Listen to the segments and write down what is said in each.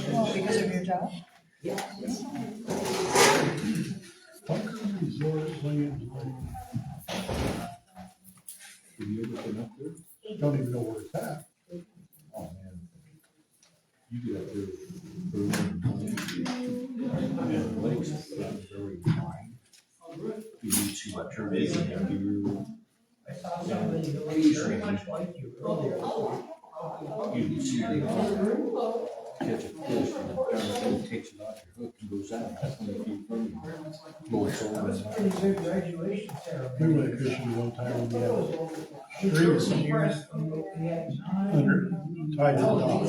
Well, because of your job? Have you ever been up there? Don't even know where it's at. Oh, man. You get up there early in the morning, and the lakes are very wide. You need to turn in here. You can see the catch a fish, and the darn thing takes it off your hook and goes out 20 feet from you. Goes over. We went fishing one time and we had a stream under tied to the dock.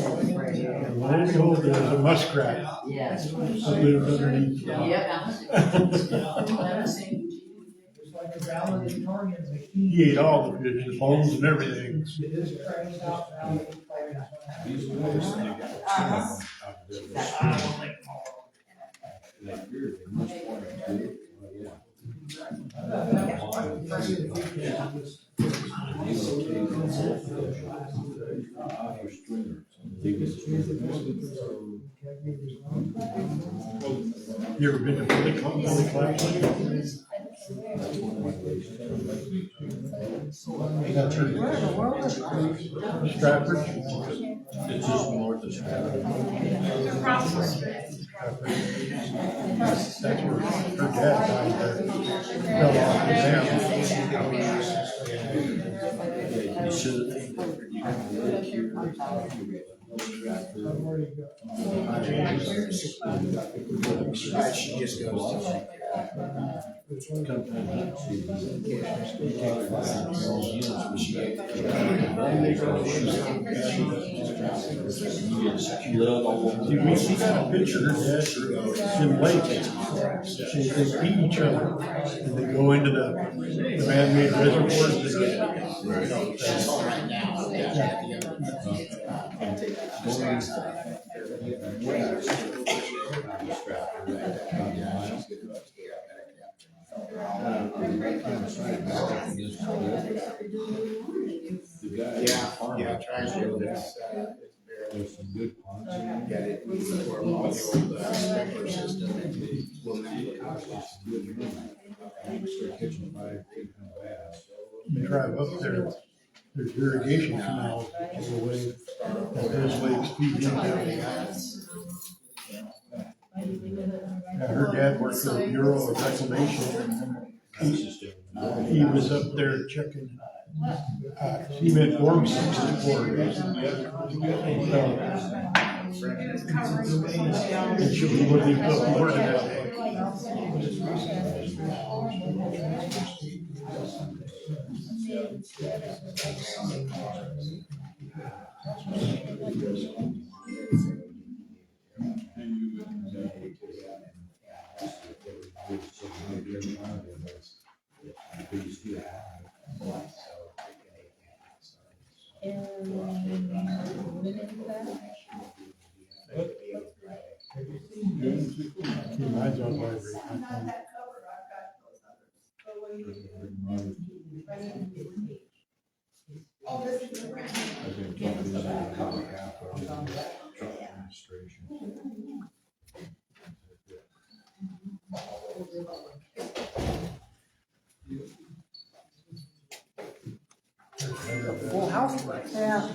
And lo and behold, there was a muskrat that lived underneath the dock. He ate all the fish, the bones and everything. These guys, you got they fear they must want to do it. Oh, yeah. Off your stringer. You ever been to Billy Clash? That's her. Where in the world is it? Stratford. It's just north of Stratford. That's where her dad died there. Fell off the You should, you have to live here. She just goes to Did we see that picture of that in lakes? They eat each other and they go into the man-made reservoirs. yeah, trying to do this. There's some good ponds. Get it for all the old sprinkler system. Start catching 5, 8 pound bass. You drive up there, there's irrigation canals all the way, that those lakes feed into that. Yeah, her dad worked for the Bureau of Reclamation. He was up there checking cement form systems for and she wouldn't even put the word in that. Mine's on library. Full house. Yeah.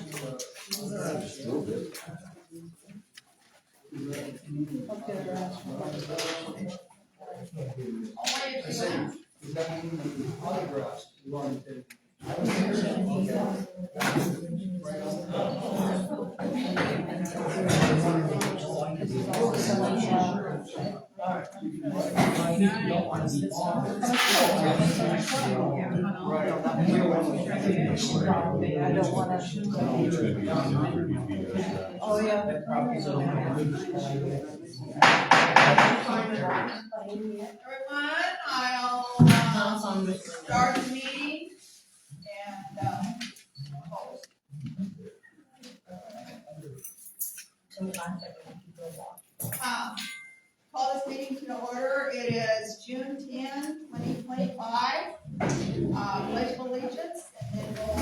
I don't want to. Oh, yeah. Everyone, I'll start the meeting and Call this meeting to order. It is June 10, 2025. Pledge of allegiance, and then we'll.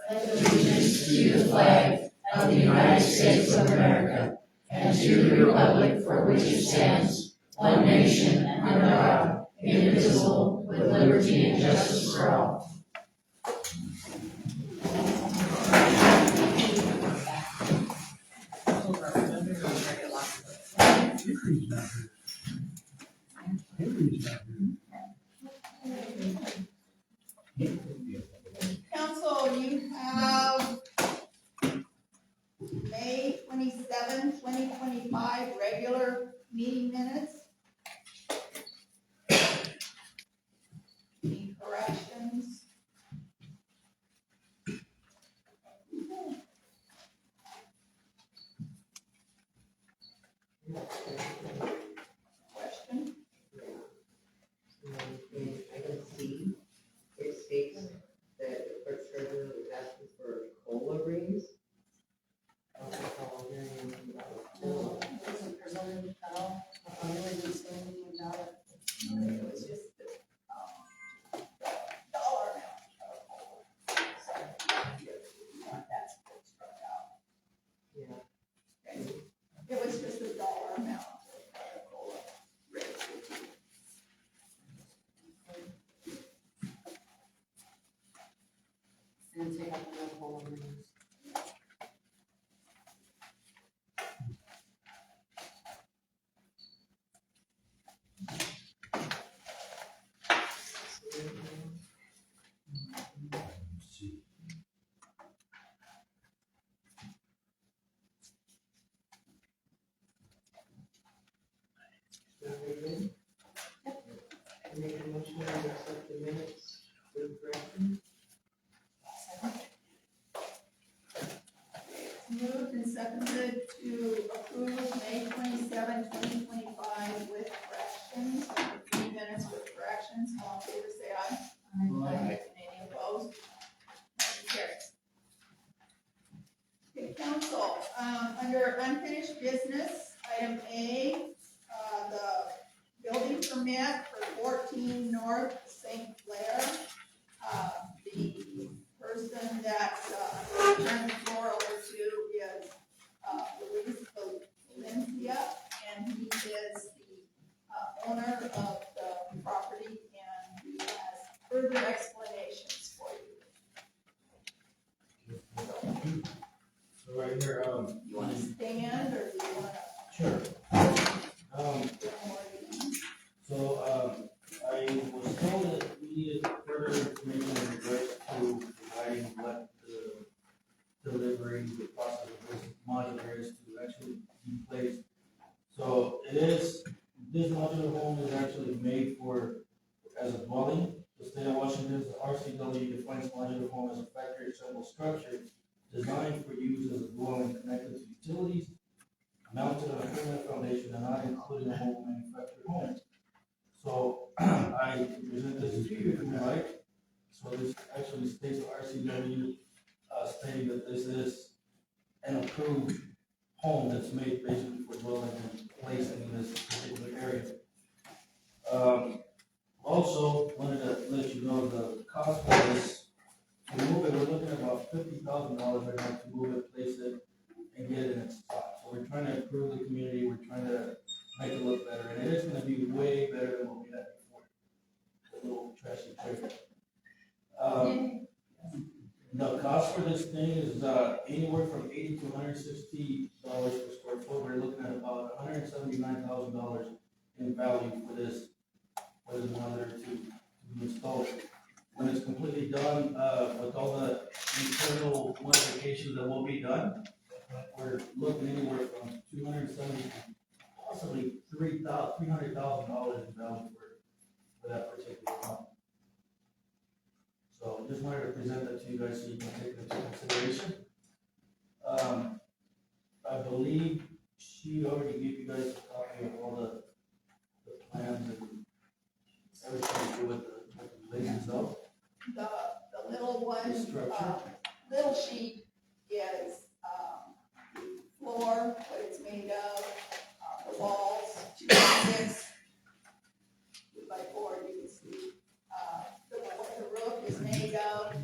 Pledge allegiance to the flag of the United States of America and to the republic for which it stands, one nation under God, indivisible, with liberty and justice for all. Henry's not here. Henry's not here. Council, you have May 27, 2025 regular meeting minutes. Any corrections? Question? In item C, it states that the clerk treasurer was asking for COLA raise. I don't recall hearing anything about it. No, it wasn't presented at all. I really didn't say anything about it. It was just the dollar amount of COLA. So, you want that struck out. Yeah. Okay. It was just the dollar amount of COLA raise. And take out the whole rings. Everything? I make a motion to accept the minutes with correction. Moved and seconded to approve May 27, 2025 with corrections, 3 minutes with corrections. All in favor, say aye. Aye. Any opposed? Motion carries. Okay, council, under unfinished business, item A, the building permit for 14 North St. Clair. The person that I'm going to turn the floor over to is Luis Valencia, and he is the owner of the property, and he has further explanations for you. So right here, You want to stand, or do you want to? sure. get more in? So, I was told that we needed further information in regards to providing what the delivery, the process of this modular is to actually be placed. So this modular home is actually made for, as a dwelling. The state of Washington's RCW defines modular home as a factory assembled structure designed for use as a dwelling connected to utilities, mounted on a permanent foundation and not including a mobile manufactured home. So I present this to you if you like. So this actually states the RCW stating that this is an approved home that's made basically for dwelling and placing in this particular area. Also, wanted to let you know the cost for this. To move it, we're looking at about $50,000 right now to move it, place it, and get it in its spot. So we're trying to improve the community, we're trying to make it look better, and it is gonna be way better than what we had before. The little trashy trailer. The cost for this thing is, anywhere from $80 to $160 per square foot. We're looking at about $179,000 in value for this mother to be installed. When it's completely done, with all the internal modifications that will be done, we're looking anywhere from $270,000 to possibly $300,000 in value for that particular home. So just wanted to present that to you guys so you can take it into consideration. I believe she already gave you guys a copy of all the plans and everything to do with the place itself. The little one, structure. little sheet is, the floor, what it's made of, the walls, 2 by 6, 2 by 4, you can see, what the roof is made of,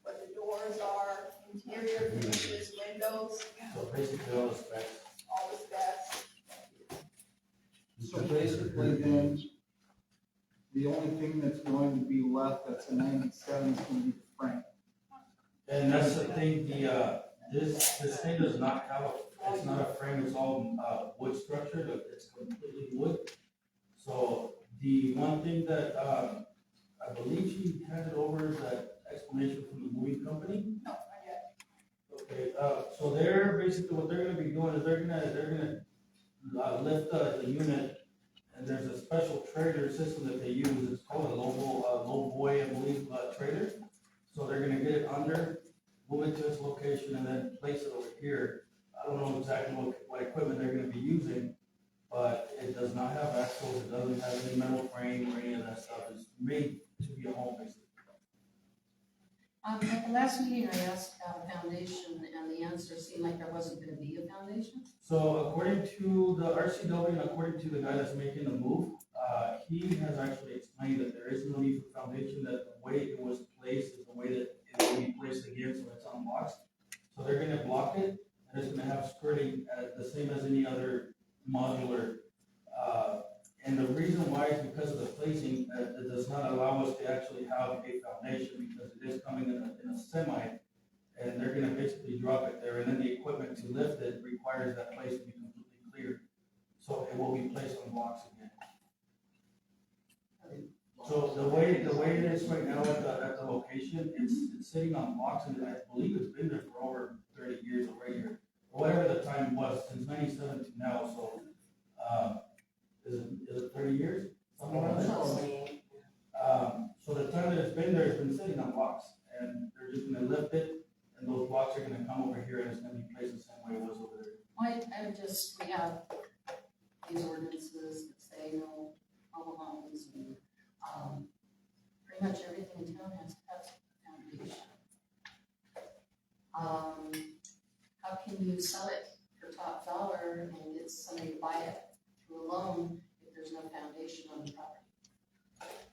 what the doors are, interior finishes, windows, So basically all the specs. all the specs. So basically then, the only thing that's going to be left that's a 97 is going to be the frame. And that's the thing, this thing does not have it's not a frame, it's all, wood structure, it's completely wood. So the one thing that, I believe she handed over that explanation from the moving company. No, not yet. Okay, so they're basically, what they're gonna be doing is they're gonna lift the unit, and there's a special trailer system that they use, it's called a low boy, I believe, trailer. So they're gonna get it under, move it to its location, and then place it over here. I don't know exactly what equipment they're gonna be using, but it does not have axles, it doesn't have any metal frame or any of that stuff, it's made to be a home, basically. At the last meeting, I asked about a foundation, and the answer seemed like there wasn't gonna be a foundation. So according to the RCW and according to the guy that's making the move, he has actually explained that there is no need for foundation, that the way it was placed is the way that it will be placed again, so it's unboxed. So they're gonna block it, and it's gonna have skirting the same as any other modular. And the reason why is because of the placing, it does not allow us to actually have a foundation, because it is coming in a semi, and they're gonna basically drop it there, and then the equipment to lift it requires that place to be completely cleared. So it will be placed on blocks again. So the way it is right now at the location, it's sitting on blocks, and I believe it's been there for over 30 years already, or whatever the time was, since 97 to now, so, is it 30 years? Something like that? So the time that it's been there, it's been sitting on blocks, and they're just gonna lift it, and those blocks are gonna come over here, and it's gonna be placed the same way it was over there. We have these ordinances that say no mobile homes, and, pretty much everything in town has to have a foundation. How can you sell it for top dollar and get somebody to buy it through a loan if there's no foundation on the property?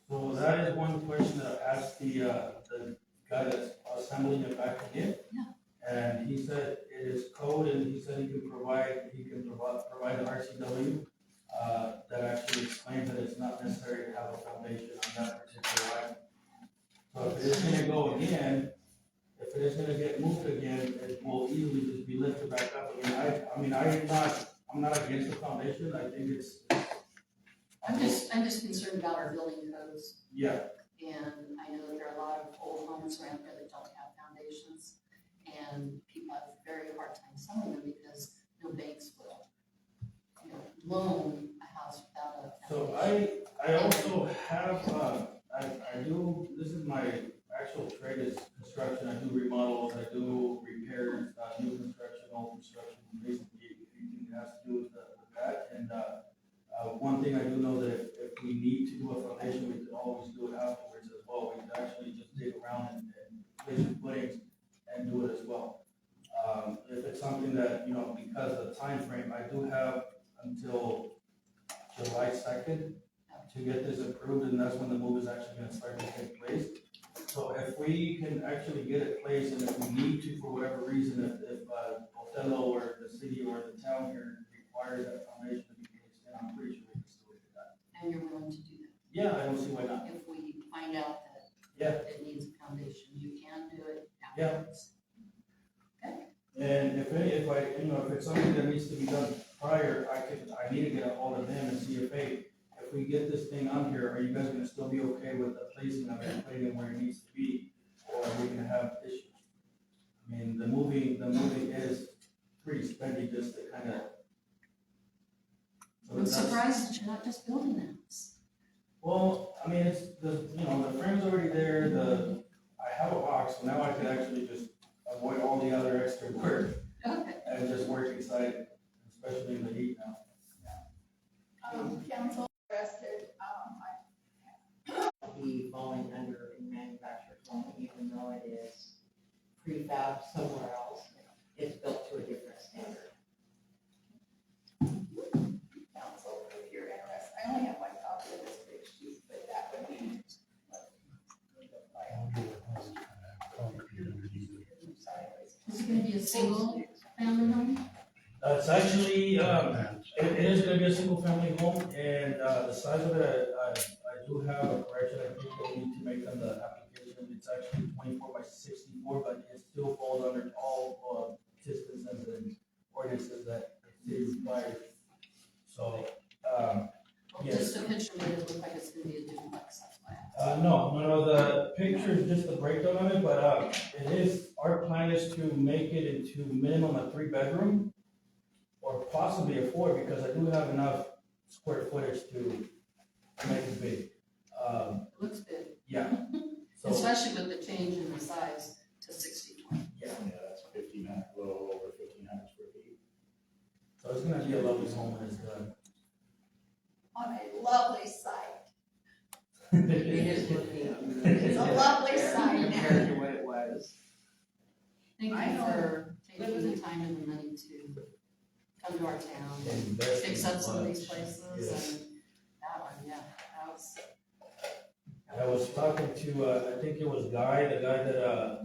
So that is one question that I asked the guy that's assembling it back again. Yeah. And he said it is code, and he said he can provide an RCW, that actually explains that it's not necessary to have a foundation on that particular item. So if it is gonna go again, if it is gonna get moved again, it will easily just be lifted back up again. I'm not against the foundation, I think it's. I'm just concerned about our building codes, Yeah, and I know that there are a lot of old homes around here that don't have foundations, and people have a very hard time selling them because no banks will, loan a house without a so foundation. I also have, I do, this is my actual trade is construction, I do remodels, I do repairs, new construction, old construction, basically anything that has to do with that, and, one thing I do know that if we need to do a foundation, we can always do it afterwards as well. We can actually just dig around and place the footings and do it as well. If it's something that, because of the time frame, I do have until July 2nd to get this approved, and that's when the move is actually gonna start to take place. So if we can actually get it placed, and if we need to, for whatever reason, if Othello or the city or the town here requires that foundation to be placed, then I'm pretty sure we can still do that. And you're willing to do that? Yeah, I don't see why not. If we find out that Yeah. it needs a foundation, you can do it Yeah. afterwards. Okay. And if it's something that needs to be done prior, I need to get a hold of them and see if we get this thing on here, are you guys gonna still be okay with the placing of it, putting it where it needs to be, or are we gonna have issues? I mean, the moving is pretty spendy just to kind of. I'm surprised that you're not just building a house. Well, I mean, it's the frame's already there, I have a box, so now I can actually just avoid all the other extra work Okay. and just work inside, especially in the heat now. Council rested, Be falling under a manufacturer job somewhere else, it's built to a different standard. Council, if you're interested, I only have one copy of this big sheet, but that would be. Is it gonna be a single family home? It's actually, it is gonna be a single family home, and, the size of it, I do have a correction, I think they need to make on the application, it's actually 24 by 64, but it still falls under all, distances and ordinances that the city requires. So, yes. Just a picture made it look like it's gonna be a duplex, that's why I asked. No, the picture is just the breakdown of it, but, it is, our plan is to make it into minimum a 3-bedroom, or possibly a 4, because I do have enough square footage to make it big. It looks big, Yeah, so, especially with the change in the size to 64. yeah, that's 1,500, a little over 1,500 square feet. so it's gonna be a lovely home when it's done. On a lovely site. It is looking. It's a lovely site now. Compared to what it was. Thank I you know. for taking the time and the money to come to our town and Invest fix in up some of these much, places, yes. and that one, yeah, that was. I was talking to, I think it was Guy, the guy that,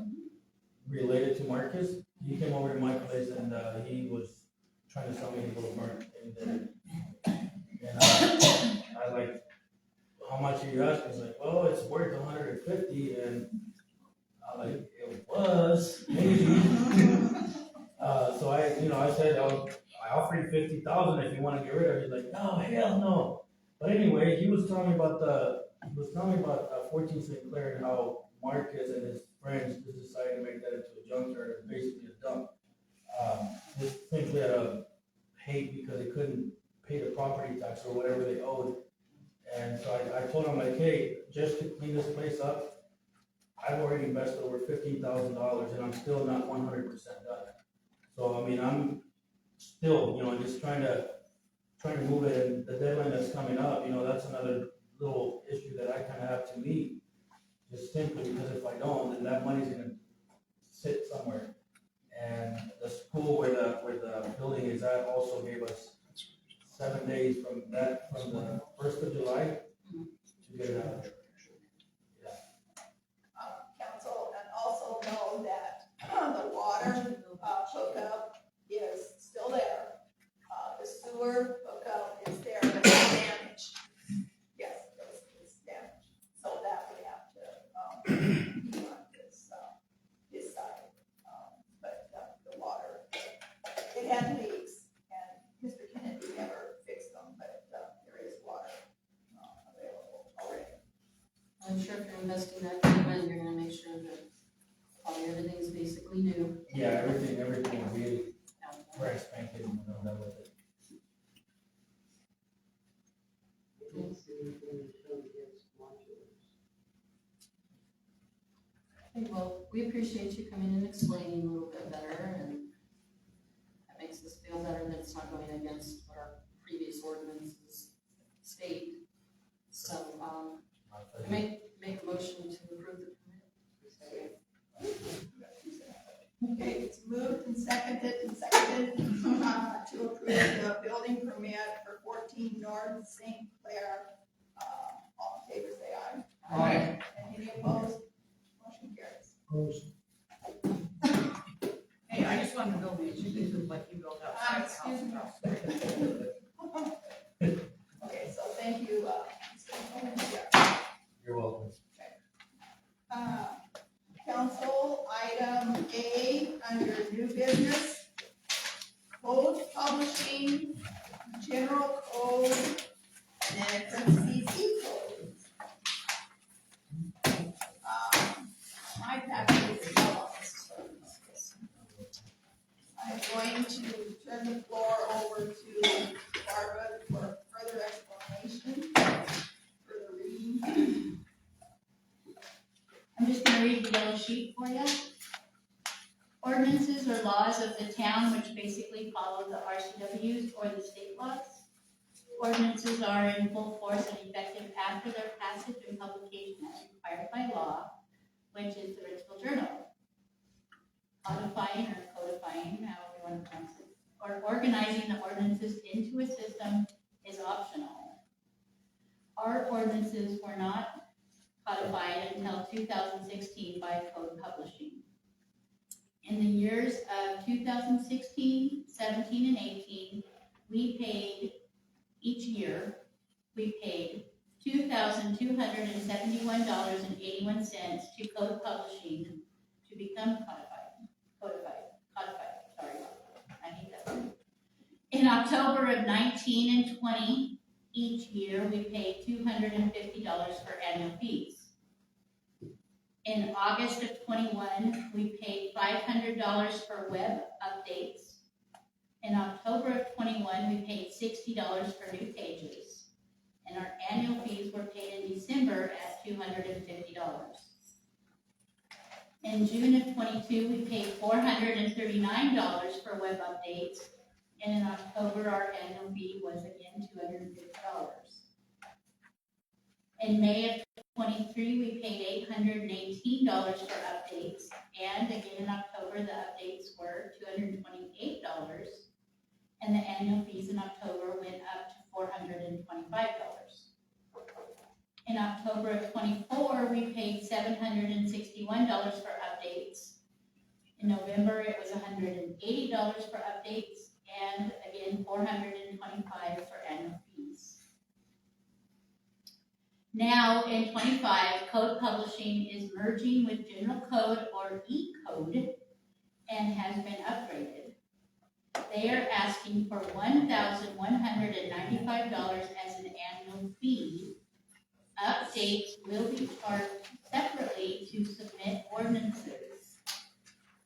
related to Marcus. He came over to my place and, he was trying to sell me a little burnt in there. And, I like, how much are you asking? He's like, well, it's worth 150, and I'm like, it was, maybe. So I said, I offer you 50,000 if you wanna get rid of it. He's like, no, hell no. But anyway, he was telling me about 14 St. Clair and how Marcus and his friends just decided to make that into a junkyard, and basically a dump. Just simply out of hate because they couldn't pay the property tax or whatever they owed. And so I told him, like, hey, just to clean this place up, I've already invested over $15,000 and I'm still not 100% done. So, I mean, I'm still, just trying to move it, and the deadline that's coming up, that's another little issue that I kind of have to meet. Just simply because if I don't, then that money's gonna sit somewhere. And the school where the building is at also gave us 7 days from the 1st of July to get it out. Council, and also know that the water hookup is still there. The sewer hookup is there, but it's damaged. Yes, it's damaged, so that we have to, be on this side. But the water, it had leaks, and Mr. Kennedy never fixed them, but there is water available already. I'm sure if you're investing that kind of money, you're gonna make sure that probably everything's basically new. Yeah, everything will be fresh, spanking, that was it. Okay, well, we appreciate you coming and explaining a little bit better, and that makes us feel better that it's not going against what our previous ordinances state. So, make a motion to approve the permit. Okay, it's moved and seconded to approve the building permit for 14 North St. Clair. All in favor, say aye. Aye. And any opposed? Motion carries. Hey, I just wanted to build these, these look like you built out. Excuse me. Okay, so thank you, Mr. Coleman. Yeah. You're welcome. Council, item A, under new business, code publishing, general code, and parentheses code. My packet is lost. I'm going to turn the floor over to Barbara for further explanation, further reading. I'm just gonna read the yellow sheet for you. Ordinances or laws of the town which basically follow the RCWs or the state laws. Ordinances are in full force and effective after their passage and publication as required by law, which is the Ritzville Journal. codifying or codifying, however you want to pronounce it, or organizing the ordinances into a system is optional. Our ordinances were not codified until 2016 by Code Publishing. In the years of 2016, 17, and 18, we paid, each year, we paid $2,271.81 to Code Publishing to become codified, sorry, I hate that word. In October of 19 and 20, each year, we paid $250 for annual fees. In August of 21, we paid $500 for web updates. In October of 21, we paid $60 for new pages. And our annual fees were paid in December at $250. In June of 22, we paid $439 for web updates. And in October, our annual fee was again $250. In May of 23, we paid $818 for updates, and again in October, the updates were $228, and the annual fees in October went up to $425. In October of 24, we paid $761 for updates. In November, it was $180 for updates, and again, $425 for annual fees. Now, in 25, Code Publishing is merging with General Code or E-Code and has been upgraded. They are asking for $1,195 as an annual fee. Updates will be charged separately to submit ordinances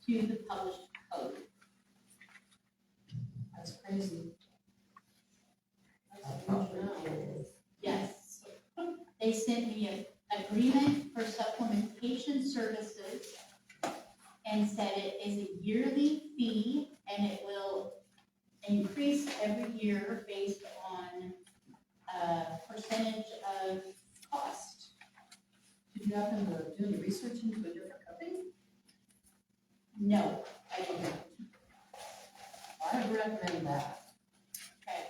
to the published code. That's crazy. That's a huge amount. Yes. They sent me an agreement for supplementation services and said it is a yearly fee and it will increase every year based on a percentage of cost. Did you happen to do any research into a different company? No, I didn't. I would recommend that. Okay.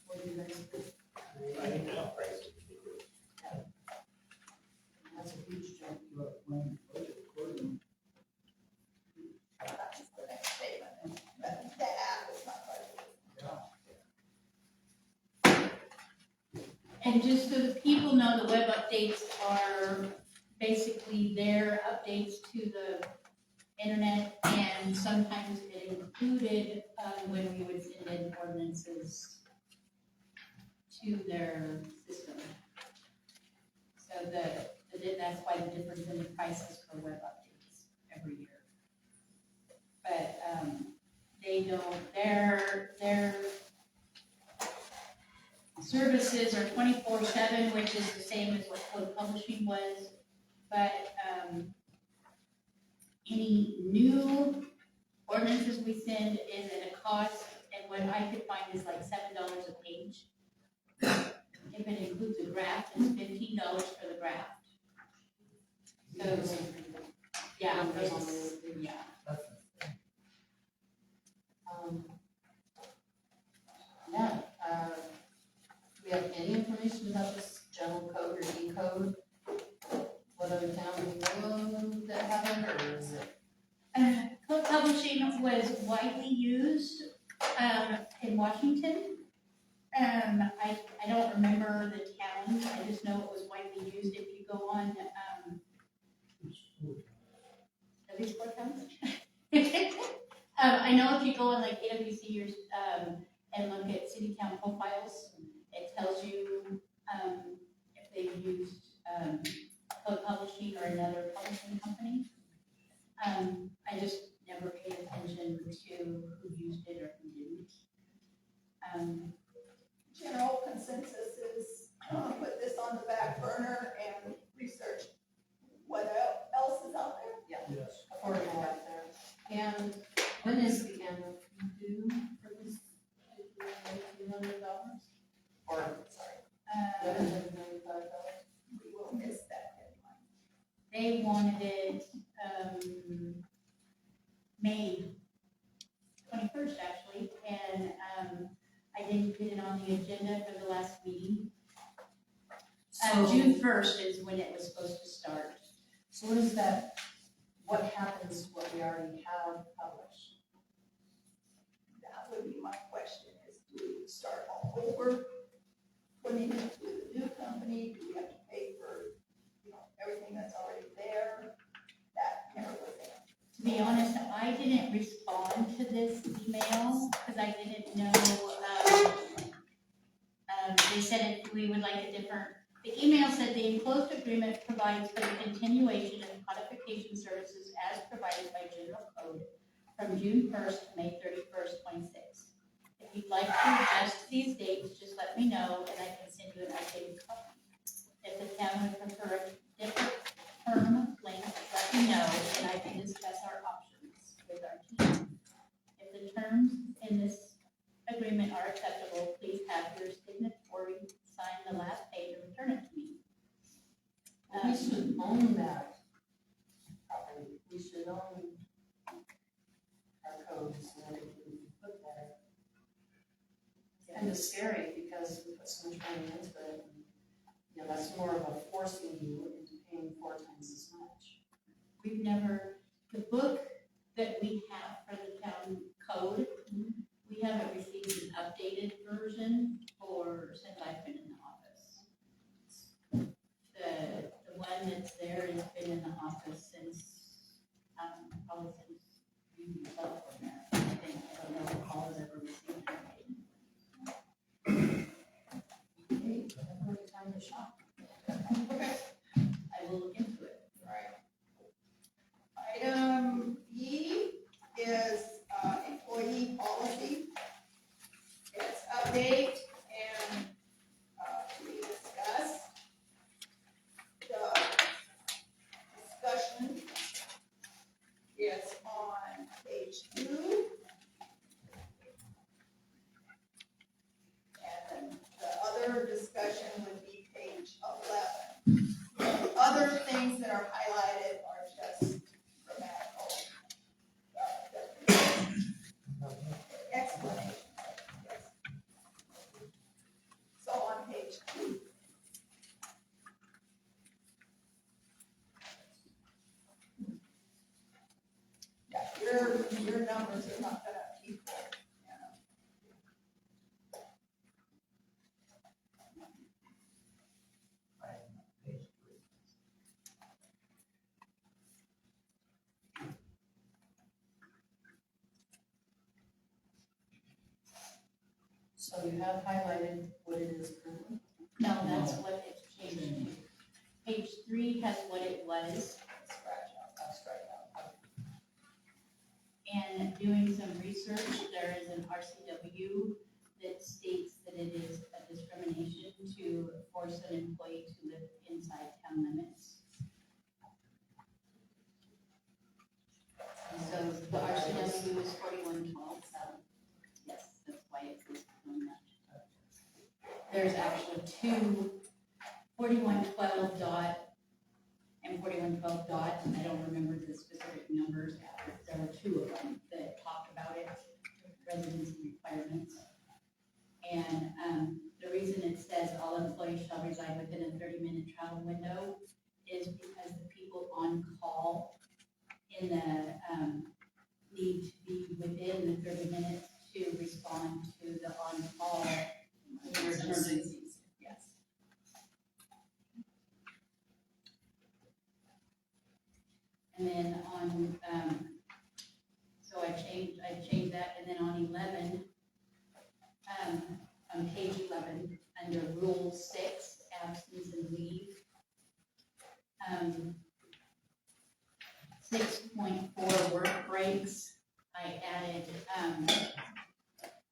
What do you guys think? I think that price is ridiculous. That's a huge jump. But when budget according, That's the next statement. That is not budgeted. And just so the people know, the web updates are basically their updates to the internet, and sometimes it included when we would send in ordinances to their system. So that's why the difference in the prices for web updates every year. But they don't, their services are 24/7, which is the same as what Code Publishing was. But any new ordinances we send is at a cost, and what I could find is like $7 a page. If it includes a draft, it's $15 for the draft. So, yeah, yeah. Yeah, do we have any information about this general code or E-code? What other towns we know that have it, or is it? Code Publishing was widely used in Washington. I don't remember the towns, I just know it was widely used. If you go on, are these 4 towns? I know if you go on like AWC or, and look at city town profiles, it tells you if they've used Code Publishing or another publishing company. I just never paid attention to who used it or who didn't. General consensus is put this on the back burner and research what else is out there. Yes. Affordable out there. And when is the annual fee due for this $200? Or, sorry, $795? We will miss that deadline. They wanted it, May 21st, actually, and, I didn't get it on the agenda for the last meeting. June 1st is when it was supposed to start. So what is that, what happens to what we already have published? That would be my question, is do we start all over? Putting it to the new company, do we have to pay for, everything that's already there? That kind of thing. To be honest, I didn't respond to this email because I didn't know, they said if we would like a different, the email said the enclosed agreement provides for the continuation of codification services as provided by general code from June 1st to May 31st, 26. If you'd like to adjust these dates, just let me know and I can send you an updated copy. If the town would prefer a different term length, let me know and I can discuss our options with our team. If the terms in this agreement are acceptable, please have your signatory sign the last page and return it to me. We should own that property, we should own our codes so that we can put there. It's kind of scary because we put so much money into it, and, that's more of a forcing you into paying 4 times as much. We've never, the book that we have for the town code, we haven't received an updated version since I've been in the office. The one that's there has been in the office since, probably since you left from there. I think, I don't know if Paul has ever received it. Okay, every time to shop. I will look into it. Right. Item E is employee policy. It's update and we discuss. The discussion is on page 2. And the other discussion would be page 11. Other things that are highlighted are just grammatical explanation. Yes. So on page 2. Yeah, your numbers are not gonna equal, So you have highlighted what it is currently? No, that's what it's changed to. Page 3 has what it was. Scratch out. And doing some research, there is an RCW that states that it is a discrimination to force an employee to live inside town limits. So the RCW is 4112, so yes, that's why it's doing that. There's actually two, 4112 dot and 4112 dot, I don't remember the specific numbers, there were 2 of them that talked about it, residency requirements. And the reason it says all employees shall reside within a 30-minute travel window is because the people on call in the, need to be within the 30 minutes to respond to the on-call emergencies. Yes. And then on, so I changed that, and then on 11, on page 11, under Rule 6, absence and leave, 6.4 work breaks, I added,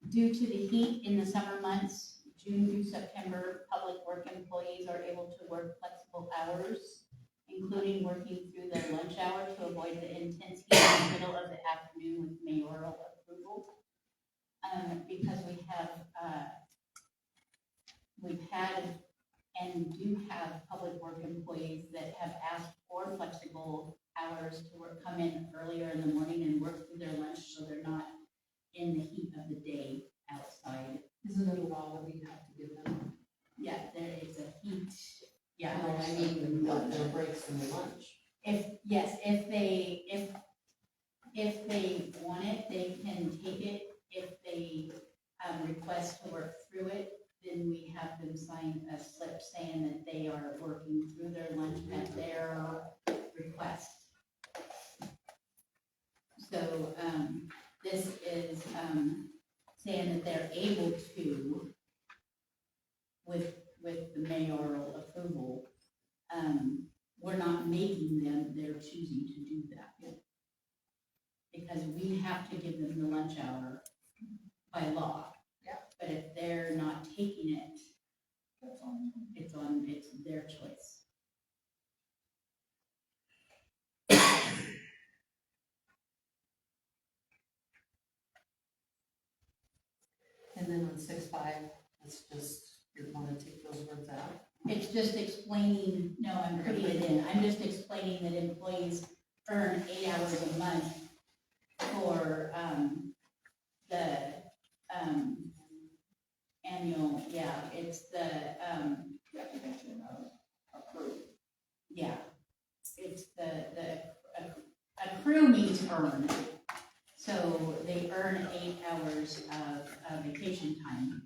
due to the heat in the summer months, June through September, public work employees are able to work flexible hours, including working through the lunch hour to avoid the intense heat in the middle of the afternoon with mayoral approval. Because we've had and do have public work employees that have asked for flexible hours to work, come in earlier in the morning and work through their lunch, so they're not in the heat of the day outside. Isn't it a law that we have to give them? Yeah, there is a heat, yeah. No, I mean, what, their breaks in the lunch? If they want it, they can take it. If they, request to work through it, then we have them sign a slip saying that they are working through their lunch at their request. So, this is, saying that they're able to, with the mayoral approval, we're not making them, they're choosing to do that. Because we have to give them the lunch hour by law. Yeah. But if they're not taking it, it's their choice. And then on 6.5, it's just, you wanna take those words out? It's just explaining, no, I'm putting it in, I'm just explaining that employees earn 8 hours a month for, the, annual, yeah, it's the, Definition of approved. yeah, it's accrue means earn. So they earn 8 hours of vacation time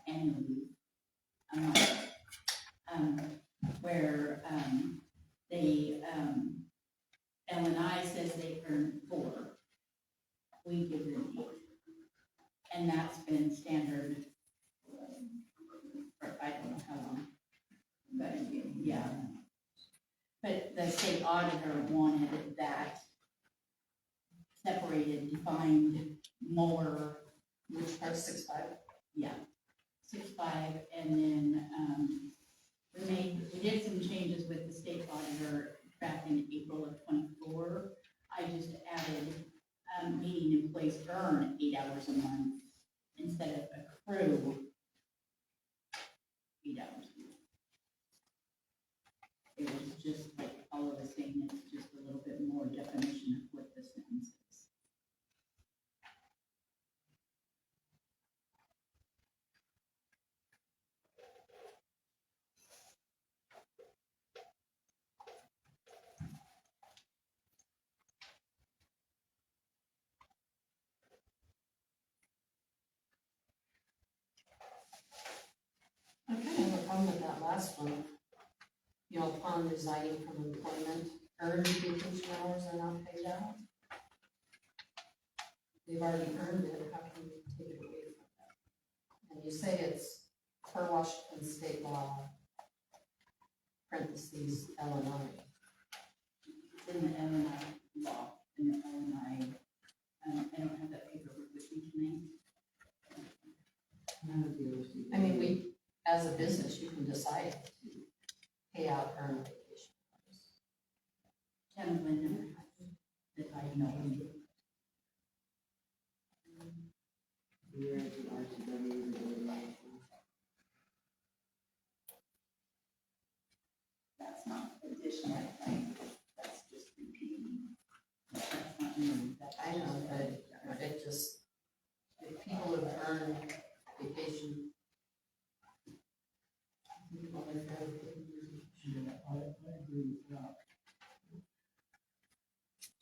annually a month. Where, they, L&I says they earn 4. We give them 8. And that's been standard for I don't know how long. But, yeah. But the state auditor wanted that separated, defined more. Which part, 6.5? Yeah, 6.5, and then, we did some changes with the state auditor back in April of '24. I just added, meaning employees earn 8 hours a month instead of accrue 8 hours a month. It was just like all of the same, it's just a little bit more definition of what the sentence is. I kind of have a problem with that last one. You know, upon resigning from employment, earned vacation hours are not paid out. They've already earned it, how can we take it away from them? And you say it's per Washington state law, parentheses, Illinois. It's in the L&I law, in the L&I, I don't have that paperwork with me tonight. I mean, we, as a business, you can decide to pay out earned vacation hours. Gentlemen never had that I know of. That's not additional, I think, that's just repeating. That's not new, that's I know, but it just, if people have earned vacation. I agree with that.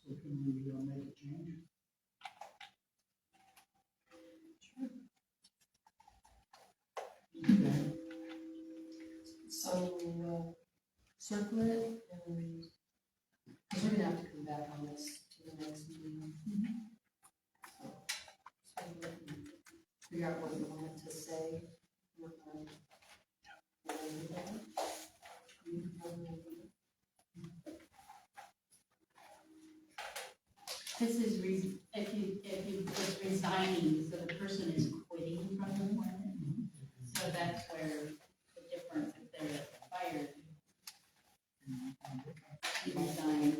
So can we make a change? Okay. So, circle it, and, because we're gonna have to come back on this to the next meeting. So, circle it and figure out what you want it to say. Work on it. This is if you just resigning, so the person is quitting from employment. So that's where the difference, if they're fired. You resign.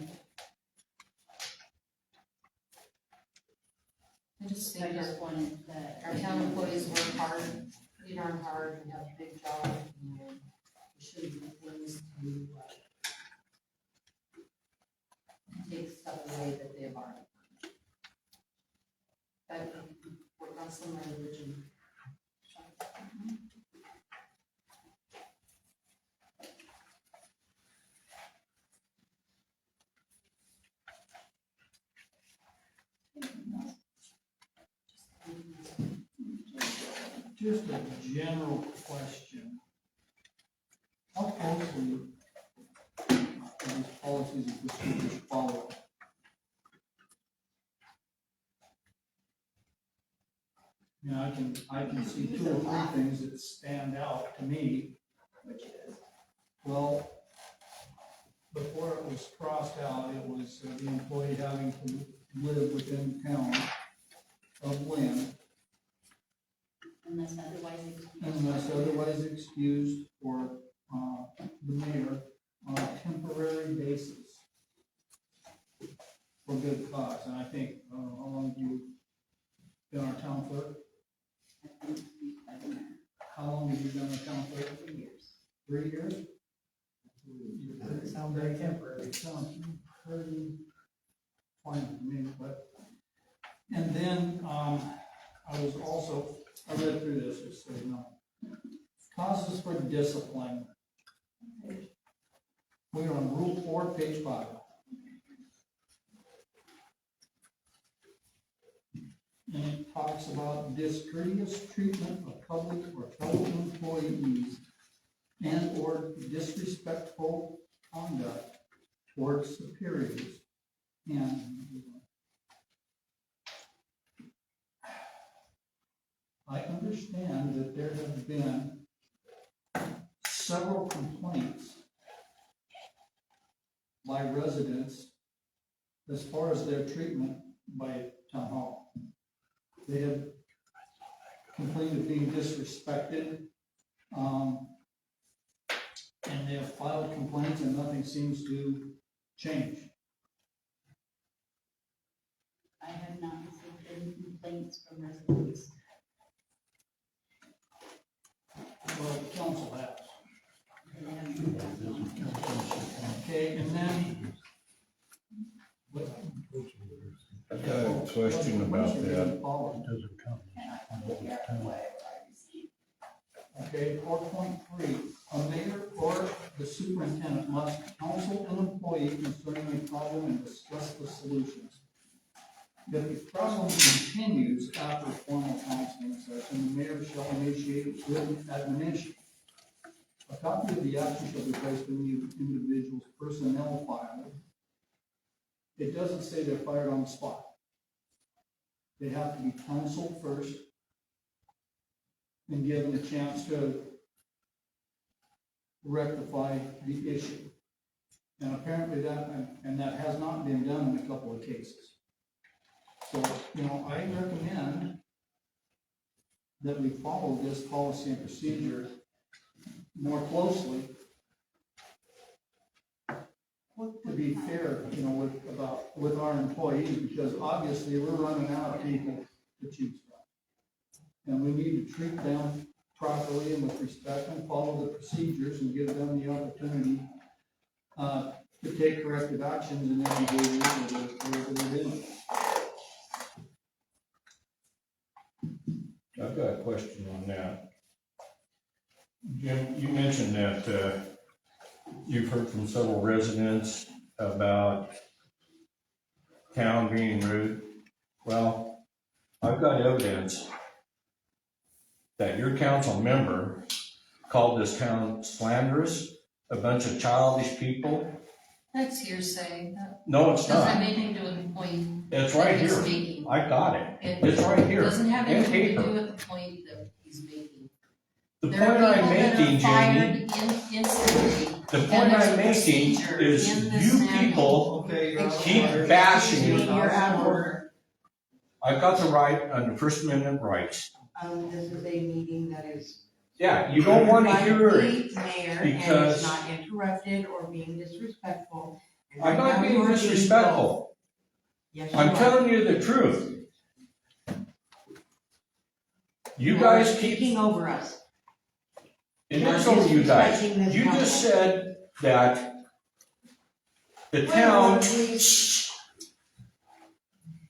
I just I think just wanted that. our town employees work hard, pretty darn hard, and have a big job, and we should do things to, Just a general question. How closely are these policies and procedures followed? You know, I can see two or three things that stand out to me. Which is, Well, before it was crossed out, it was the employee having to live within town of Lynn Unless otherwise excused. unless otherwise excused for, the mayor on a temporary basis for good cause. And I think, how long have you been our town clerk? I think we quite a minute. How long have you been our town clerk? 3 years. 3 years? Doesn't sound very temporary. It sounds pretty fine to me, but, and then, I read through this, just so you know. Causes for discipline. We're on Rule 4, page 5. And it talks about discourteous treatment of public or fellow employees and or disrespectful conduct towards superiors. And I understand that there have been several complaints by residents as far as their treatment by town hall. They have complained of being disrespected, and they have filed complaints and nothing seems to change. I have not received any complaints from residents. Well, the council has. They haven't. Okay, and then. I've got a question about that. Doesn't come. Okay, 4.3, a mayor or the superintendent must counsel an employee concerning a problem and discuss the solutions. If the problem continues after formal counseling session, the mayor shall initiate written admonition. A copy of the action shall be placed in the individual's personnel file. It doesn't say they're fired on the spot. They have to be counseled first and given a chance to rectify the issue. And apparently that has not been done in a couple of cases. So, you know, I recommend that we follow this policy and procedure more closely. To be fair, you know, with our employees, because obviously we're running out of people to choose from. And we need to treat them properly and with respect and follow the procedures and give them the opportunity to take corrective actions in any behavior that they're doing. I've got a question on that. Jim, you mentioned that you've heard from several residents about town being rude. Well, I've got evidence that your council member called this town slanderous, a bunch of childish people. That's hearsay. That No, it's doesn't have not. anything to do with the point It's that right he's here. making. I got it. It It's right here. doesn't have In anything to paper. do with the point that he's making. The There point are I'm people that making, are fired Jamie, instantly. the And point there's I'm a making procedure is in this you manual. people Okay, you're out of keep order. bashing Excuse me. me, you're out of order. I've got the right under First Amendment rights. This is a meeting that is. Yeah, you don't want to by hear the it. Mayor, and because- it's not interrupted or being disrespectful. And I'm right not now being you are bold. disrespectful. Yes, you I'm are. telling you the truth. You are guys keep, speaking over us. it You're is over you guys. disrespecting this You just council. said that the Point of town order, please.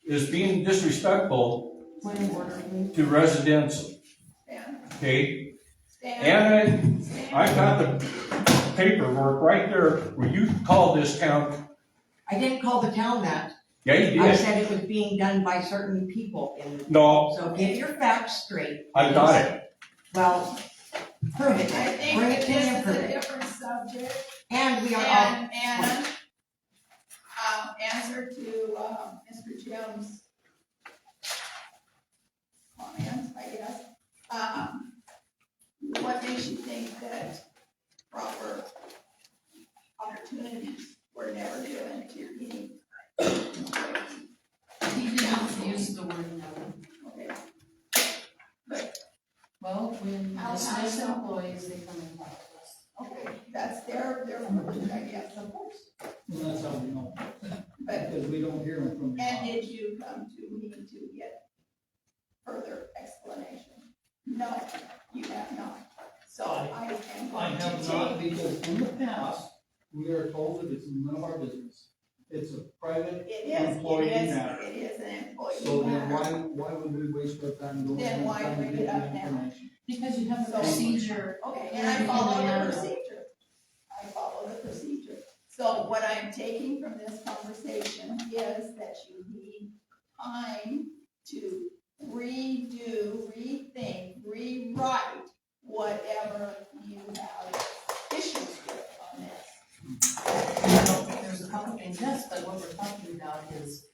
is being disrespectful Point of order, please. to residents, Stan, okay? Stan, And Stan. I got the paperwork right there where you called this town. I didn't call the town that. Yeah, you I did. said it was being done by certain people in. No, So get your facts straight. I got it. Well, prove it, I think bring that it to me and this is prove a it. different subject, And we are all, and, answer to, Mr. Jim's comment, I guess. What makes you think that proper opportunities were never given to any? He didn't use the word no. Okay, Well, when How dismiss so? employees, they come and talk to us. okay, that's their privilege, I guess, of course. And that's how we know, But, because we don't hear them from the and office. did you come to me to get further explanation? No, you have not. So I am I going to have not, take, because in the past, we are told that it's none of our business. It's a private employee matter. it is an employee So then matter. why would we waste our time going Then and why trying to bring get it the up now? information? Because you have a So- procedure. Okay, and I follow the procedure. I follow the procedure. So what I'm taking from this conversation is that you need time to redo, rethink, rewrite whatever you have issues with on this. Well, there's a couple things, yes, but what we're talking about is,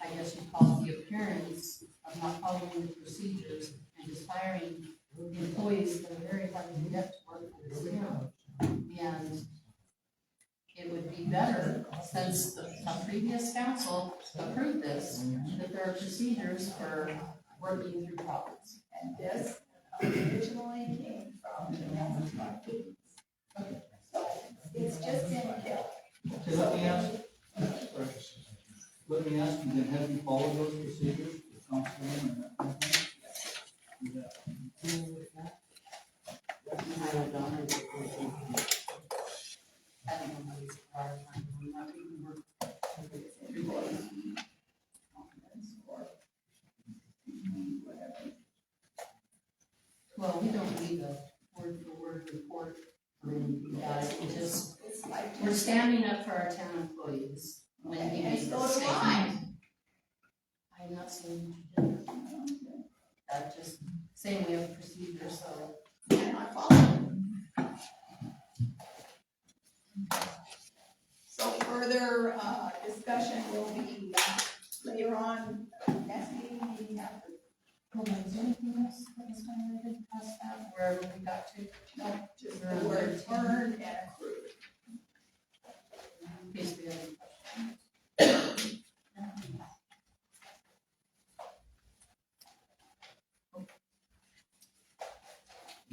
I guess you call it the appearance of not following the procedures and just hiring employees that are very hard to get to work for this town. And it would be better, since the previous council approved this, that there are procedures for working through problems. And this originally came from the Manitowoc Police. So it's just been kept. Okay, let me ask, sorry. Let me ask you, then, have you followed those procedures, the councilman and that kind of thing? Yeah. I don't know how these are, I'm not even working. Employee confidence or whatever. Well, we don't need a word-for-word report or anything about it, we just, It's like. we're standing up for our town employees when we And make so this do I. statement. I'm not saying you didn't, I'm just saying we have a procedure, so. And I follow. So further, discussion will be later on, next meeting after. Well, is there anything else that was kind of good past that, wherever we got to? No, just the word earned and accrued. In case we have any questions.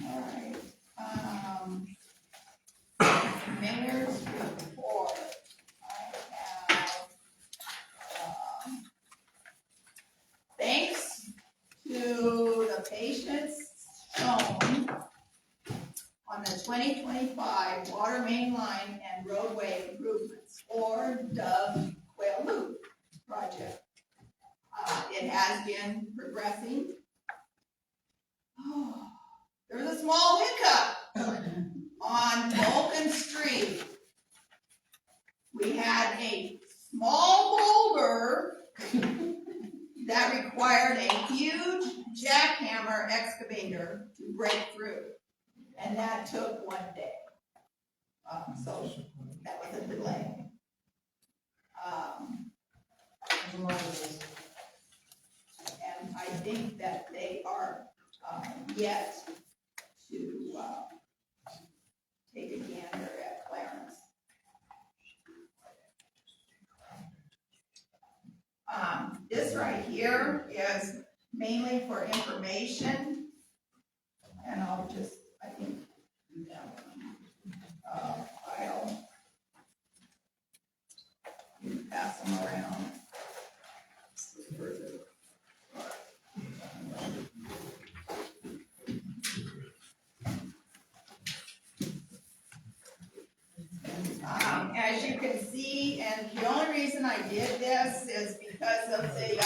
All right, mayor's report. I have, thanks to the patience shown on the 2025 water main line and roadway improvements, or Dove Quail Loop project. It has been progressing. There was a small hiccup on Vulcan Street. We had a small boulder that required a huge jackhammer excavator to break through, and that took one day. So that was a delay. There's a lot of those. And I think that they are yet to take a gander at Clarence. This right here is mainly for information, and I'll just, I think, do that one. File. You can pass them around. As you can see, and the only reason I did this is because of the,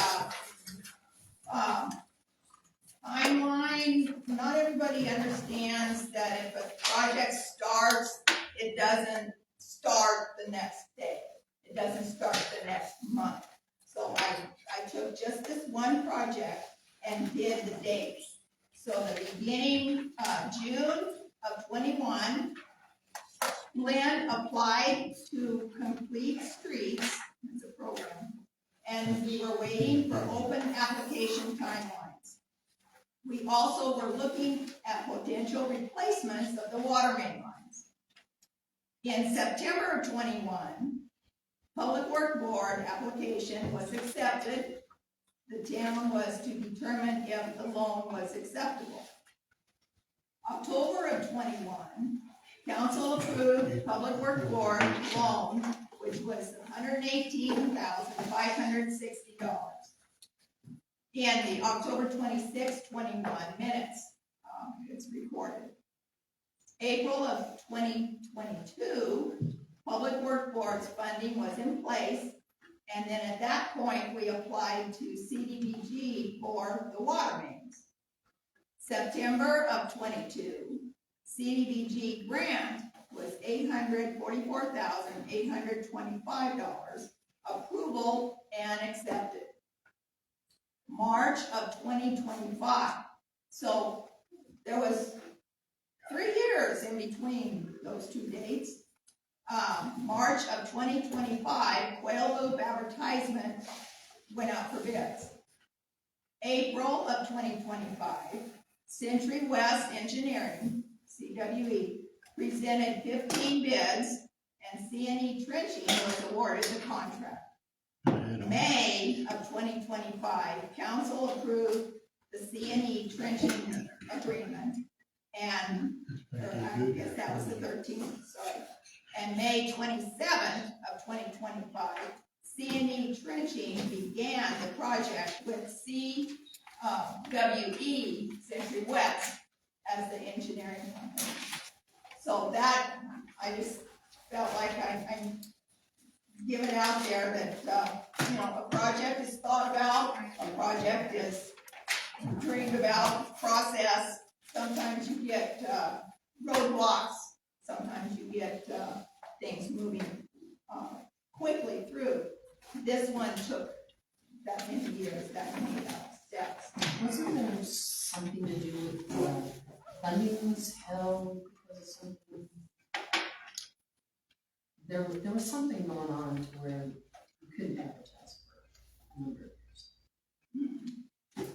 timeline. Not everybody understands that if a project starts, it doesn't start the next day. It doesn't start the next month. So I took just this one project and did the dates. So the beginning of June of 21, Glenn applied to Complete Streets, it's a program, and we were waiting for open application timelines. We also were looking at potential replacements of the water main lines. In September of 21, Public Work Board application was accepted. The town was to determine if the loan was acceptable. October of 21, council approved Public Work Board loan, which was $118,560. In the October 26, 21 minutes, it's recorded. April of 2022, Public Work Board's funding was in place, and then at that point, we applied to CDBG for the water mains. September of 22, CDBG grant was $844,825, approval and accepted. March of 2025, so there was 3 years in between those two dates. March of 2025, Quail Loop advertisement went out for bids. April of 2025, Century West Engineering, CWE, presented 15 bids, and C&E Trenching was awarded the contract. May of 2025, council approved the C&E Trenching agreement, and I guess that was the 13th, sorry. And May 27th of 2025, C&E Trenching began the project with CWE, Century West, as the engineering company. So that, I just felt like I'm giving it out there that, a project is thought about, a project is dreamed about, process. Sometimes you get roadblocks, sometimes you get things moving quickly through. This one took that many years, that many steps. Wasn't there something to do with funding was held because of something? There was something going on to where you couldn't advertise for a number of years.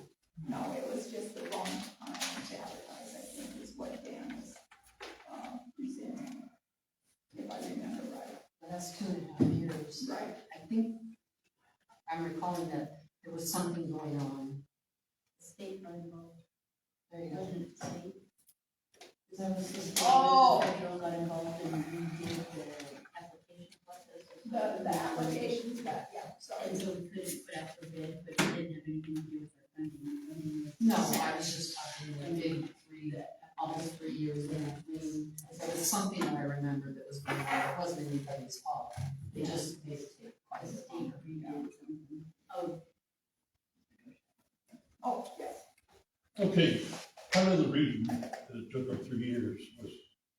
No, it was just the wrong time to advertise, I think, is what Dan was presenting, if I remember right. But that's 2.5 years. Right. I think I'm recalling that there was something going on. State got involved. There you go. Wasn't it state? There was this. Oh. The federal got involved and redid the application process. The applications, yeah, sorry. And so we couldn't put out for bid, but it didn't have anything to do with our funding. No, I was just talking the big three, almost 3 years in between. There was something that I remember that was going on. It wasn't anybody's fault. It just basically quite a State steep. redid something. Oh, yes. Okay, part of the reason that it took up 3 years was,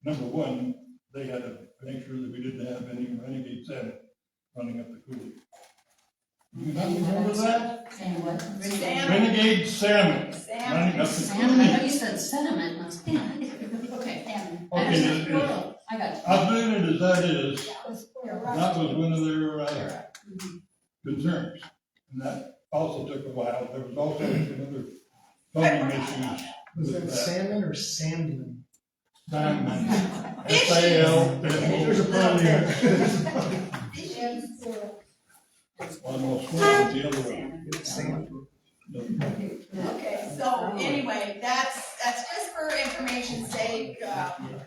number one, they had to make sure that we didn't have any renegade salmon running up the coulee. You not remember that? And what? Salmon. Renegade salmon running Salmon. up the Salmon, I coulee. thought you said sediment. Okay, Salmon. Okay, I got you. updated as that is, You're right. that was one of their concerns. And that also took a while. There was also another funding issues. Was with that salmon or salmon? Salmon. S-A-L. There's a problem there. Almost went the other way. It's salmon. Okay, so anyway, that's just for information's sake, going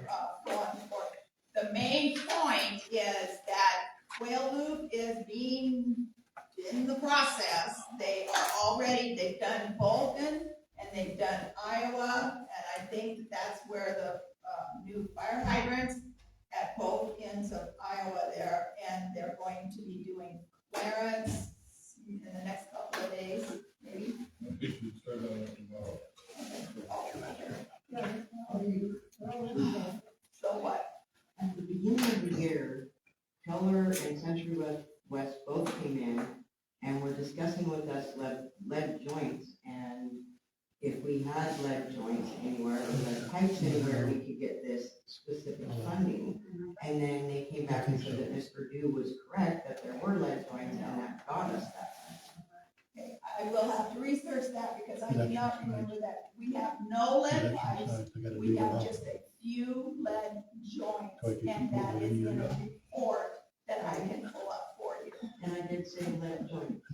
forward. The main point is that Quail Loop is being in the process. They've done Bolton and they've done Iowa, and I think that's where the new fire hydrants at both ends of Iowa there, and they're going to be doing Clarence in the next couple of days, maybe. We should start on that tomorrow. So what? At the beginning of the year, Keller and Century West both came in and were discussing with us lead joints, and if we had lead joints anywhere, or lead pipes anywhere, we could get this specific funding. And then they came back and said that Mr. Dew was correct, that there were lead joints, and that got us that. Okay, I will have to research that because I do not remember that. We have no lead pipes. We have just a few lead joints, and that is in a report that I can pull up for you. And I did say lead joints.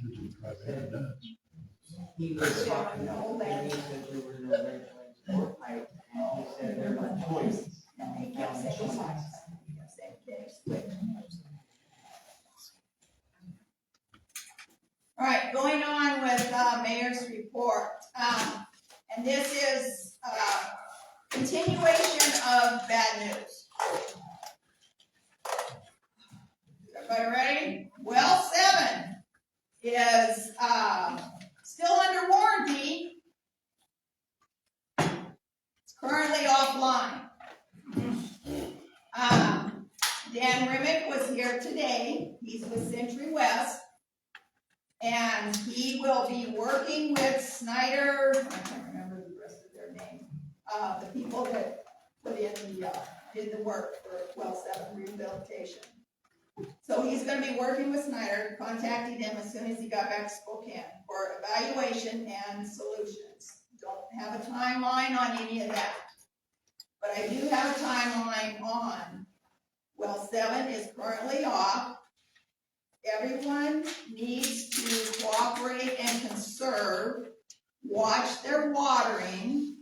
He was talking about, and he said there were no lead joints or pipes, and he said there were joints. And they kept saying pipes. They kept saying, okay, switch. All right, going on with mayor's report. And this is continuation of bad news. Is everybody ready? Well 7 is still under warranty. It's currently offline. Dan Remick was here today. He's with Century West. And he will be working with Snyder, I can't remember the rest of their name, the people that put in did the work for well 7 rehabilitation. So he's gonna be working with Snyder, contacting him as soon as he got back to Spokane for evaluation and solutions. Don't have a timeline on any of that. But I do have a timeline on well 7 is currently off. Everyone needs to cooperate and conserve, watch their watering.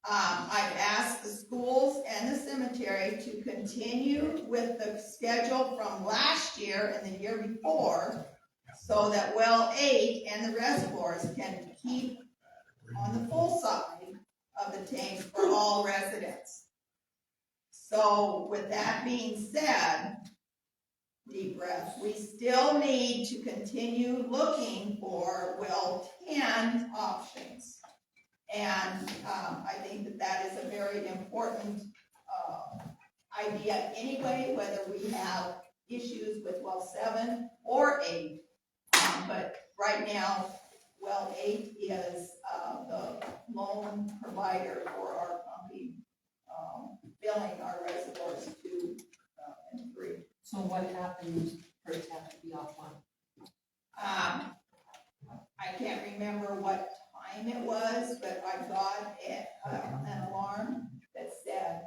I've asked the schools and the cemetery to continue with the schedule from last year and the year before so that well 8 and the reservoirs can keep on the full side of the tank for all residents. So with that being said, deep breath, we still need to continue looking for well 10 options. And I think that that is a very important idea anyway, whether we have issues with well 7 or 8. But right now, well 8 is the lone provider for our pumping, filling our reservoirs 2 and 3. So what happens for it to have to be offline? I can't remember what time it was, but I got an alarm that said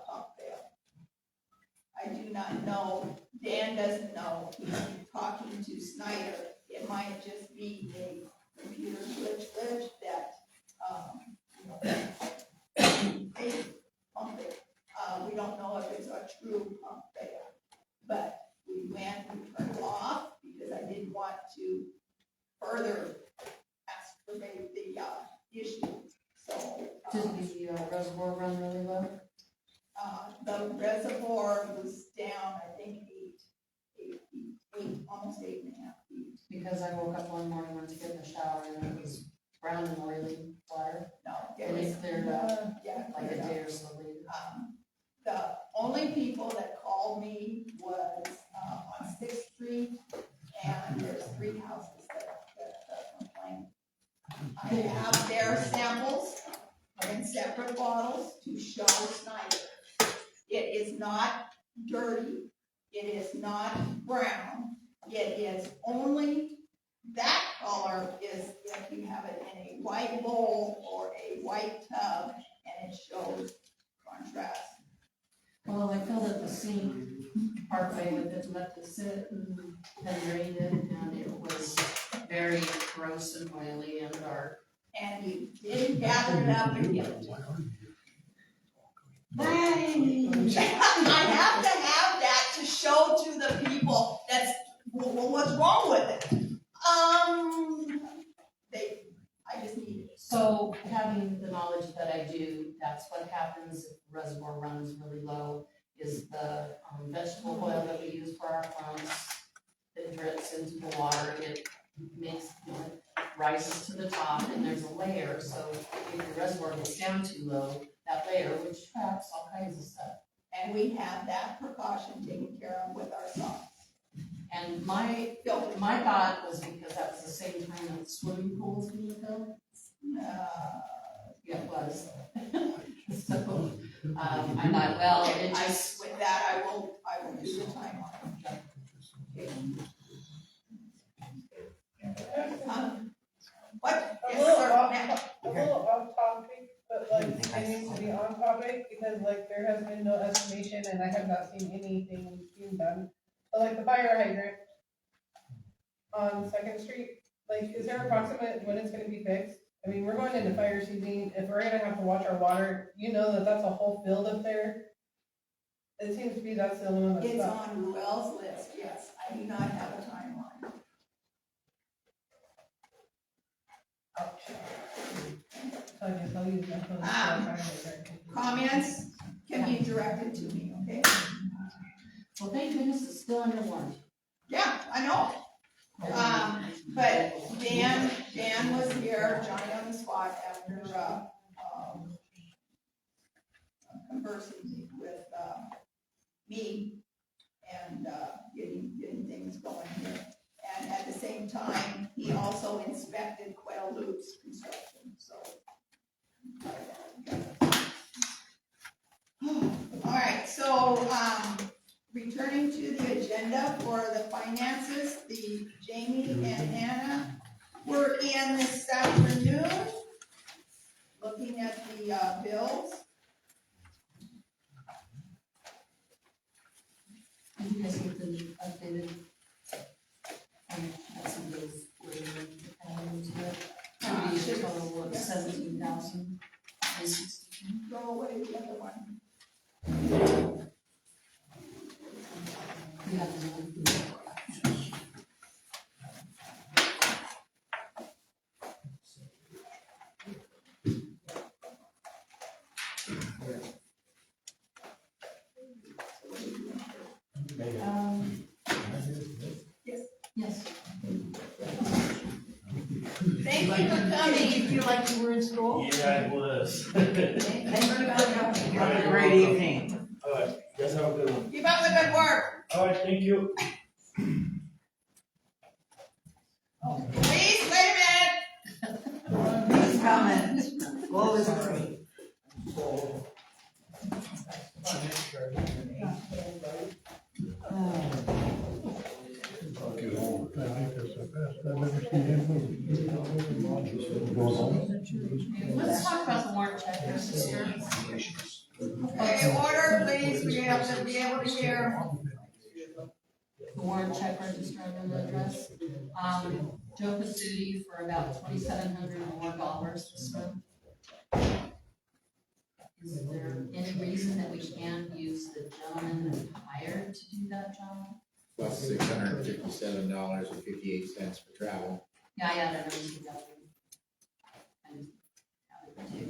pump fail. I do not know. Dan doesn't know. He's talking to Snyder. It might just be a computer glitch that a pump fail. We don't know if it's a true pump fail. But we went and turned it off because I didn't want to further exacerbate the issue. So Does the reservoir run really low? the reservoir was down, I think, 8 feet, almost 8.5 feet. Because I woke up one morning, went to get in the shower, and it was brown and oily water. No, And it cleared up yeah, like a day or so later. the only people that called me was on 6th Street, and there's 3 houses that complained. I have their samples in separate bottles to show Snyder. It is not dirty. It is not brown. It is only that color is if you have it in a white bowl or a white tub, and it shows contrast. Well, I filled up the sink partway with it, let it sit and then drained it, and it was very gross and oily and dark. And you didn't gather it up and give it to them. I have to have that to show to the people that's, well, what's wrong with it? I just need it. So having the knowledge that I do, that's what happens if the reservoir runs really low, is the vegetable oil that we use for our pumps, it drips into the water, it makes, it rises to the top, and there's a layer, so if the reservoir gets down too low, that layer, which traps all kinds of stuff. And we have that precaution taken care of with our socks. And my thought was because that was the same time that the swimming pool was being built. it was. So, I'm not, well, it just, With that, I will do the timeline. What? A Yes, little sir. off, Ma'am. a little off topic, but like, it needs to be on topic, because like, there has been no estimation, and I have not seen anything being done. But like, the fire hydrant on Second Street, like, is there approximate when it's gonna be fixed? I mean, we're going into fire season, if we're gonna have to watch our water, you know that that's a whole field up there. It seems to be that's the only one that's It's stuck. on Ruel's list, yes. I do not have a timeline. So I guess I'll use my phone. to fire hydrant. Comments can be directed to me, okay? well, thank goodness it's still under warranty. Yeah, I know. But Dan was here, Johnny on the spot after, conversing with, me and, getting things going here. And at the same time, he also inspected Quail Loop's construction, so. All right, so, returning to the agenda for the finances, the Jamie and Hannah were in this afternoon, looking at the, bills. Did you guys get the updated? That's some days where to it. Maybe a total of 17,000 and 62. Throw away the other one. We have the one. Yes. Thank you for coming. Did you feel like you were in school? Yeah, it was. Thank you for coming. Have a great evening. All right, you guys have a good one. Keep up the good work. All right, thank you. Please, wait a minute. He's coming. Blow his tree. I think that's the best I've ever seen him move. Going on. Let's talk about the warrant checker, sister. Okay, order, please. We have to be able to hear. The warrant check register and address. Joe Pasuti for about $2,700 more this month. Is there any reason that we can't use the gentleman that we hired to do that job? Plus $657.58 for travel. Yeah, I added those together. And added two.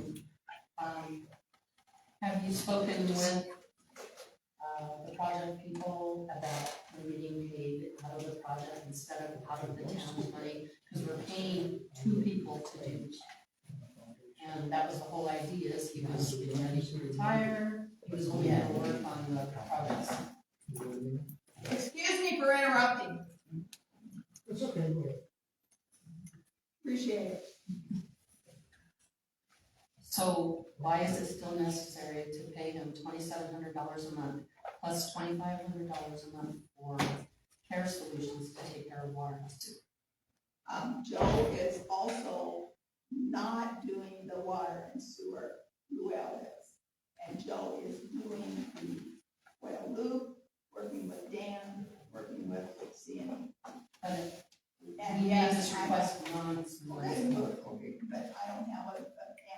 Have you spoken with, the project people about getting paid out of the project instead of out of the town's money? Because we're paying two people to do it. And that was the whole idea, is he was getting ready to retire, he was only gonna work on the projects. Excuse me for interrupting. It's okay, go ahead. Appreciate it. So why is it still necessary to pay him $2,700 a month, plus $2,500 a month for Care Solutions to take care of water? Joe is also not doing the water and sewer, Ruel is. And Joe is doing the Quail Loop, working with Dan, working with CNE. And He yes, made this request months and months Okay, ago. okay, but I don't have an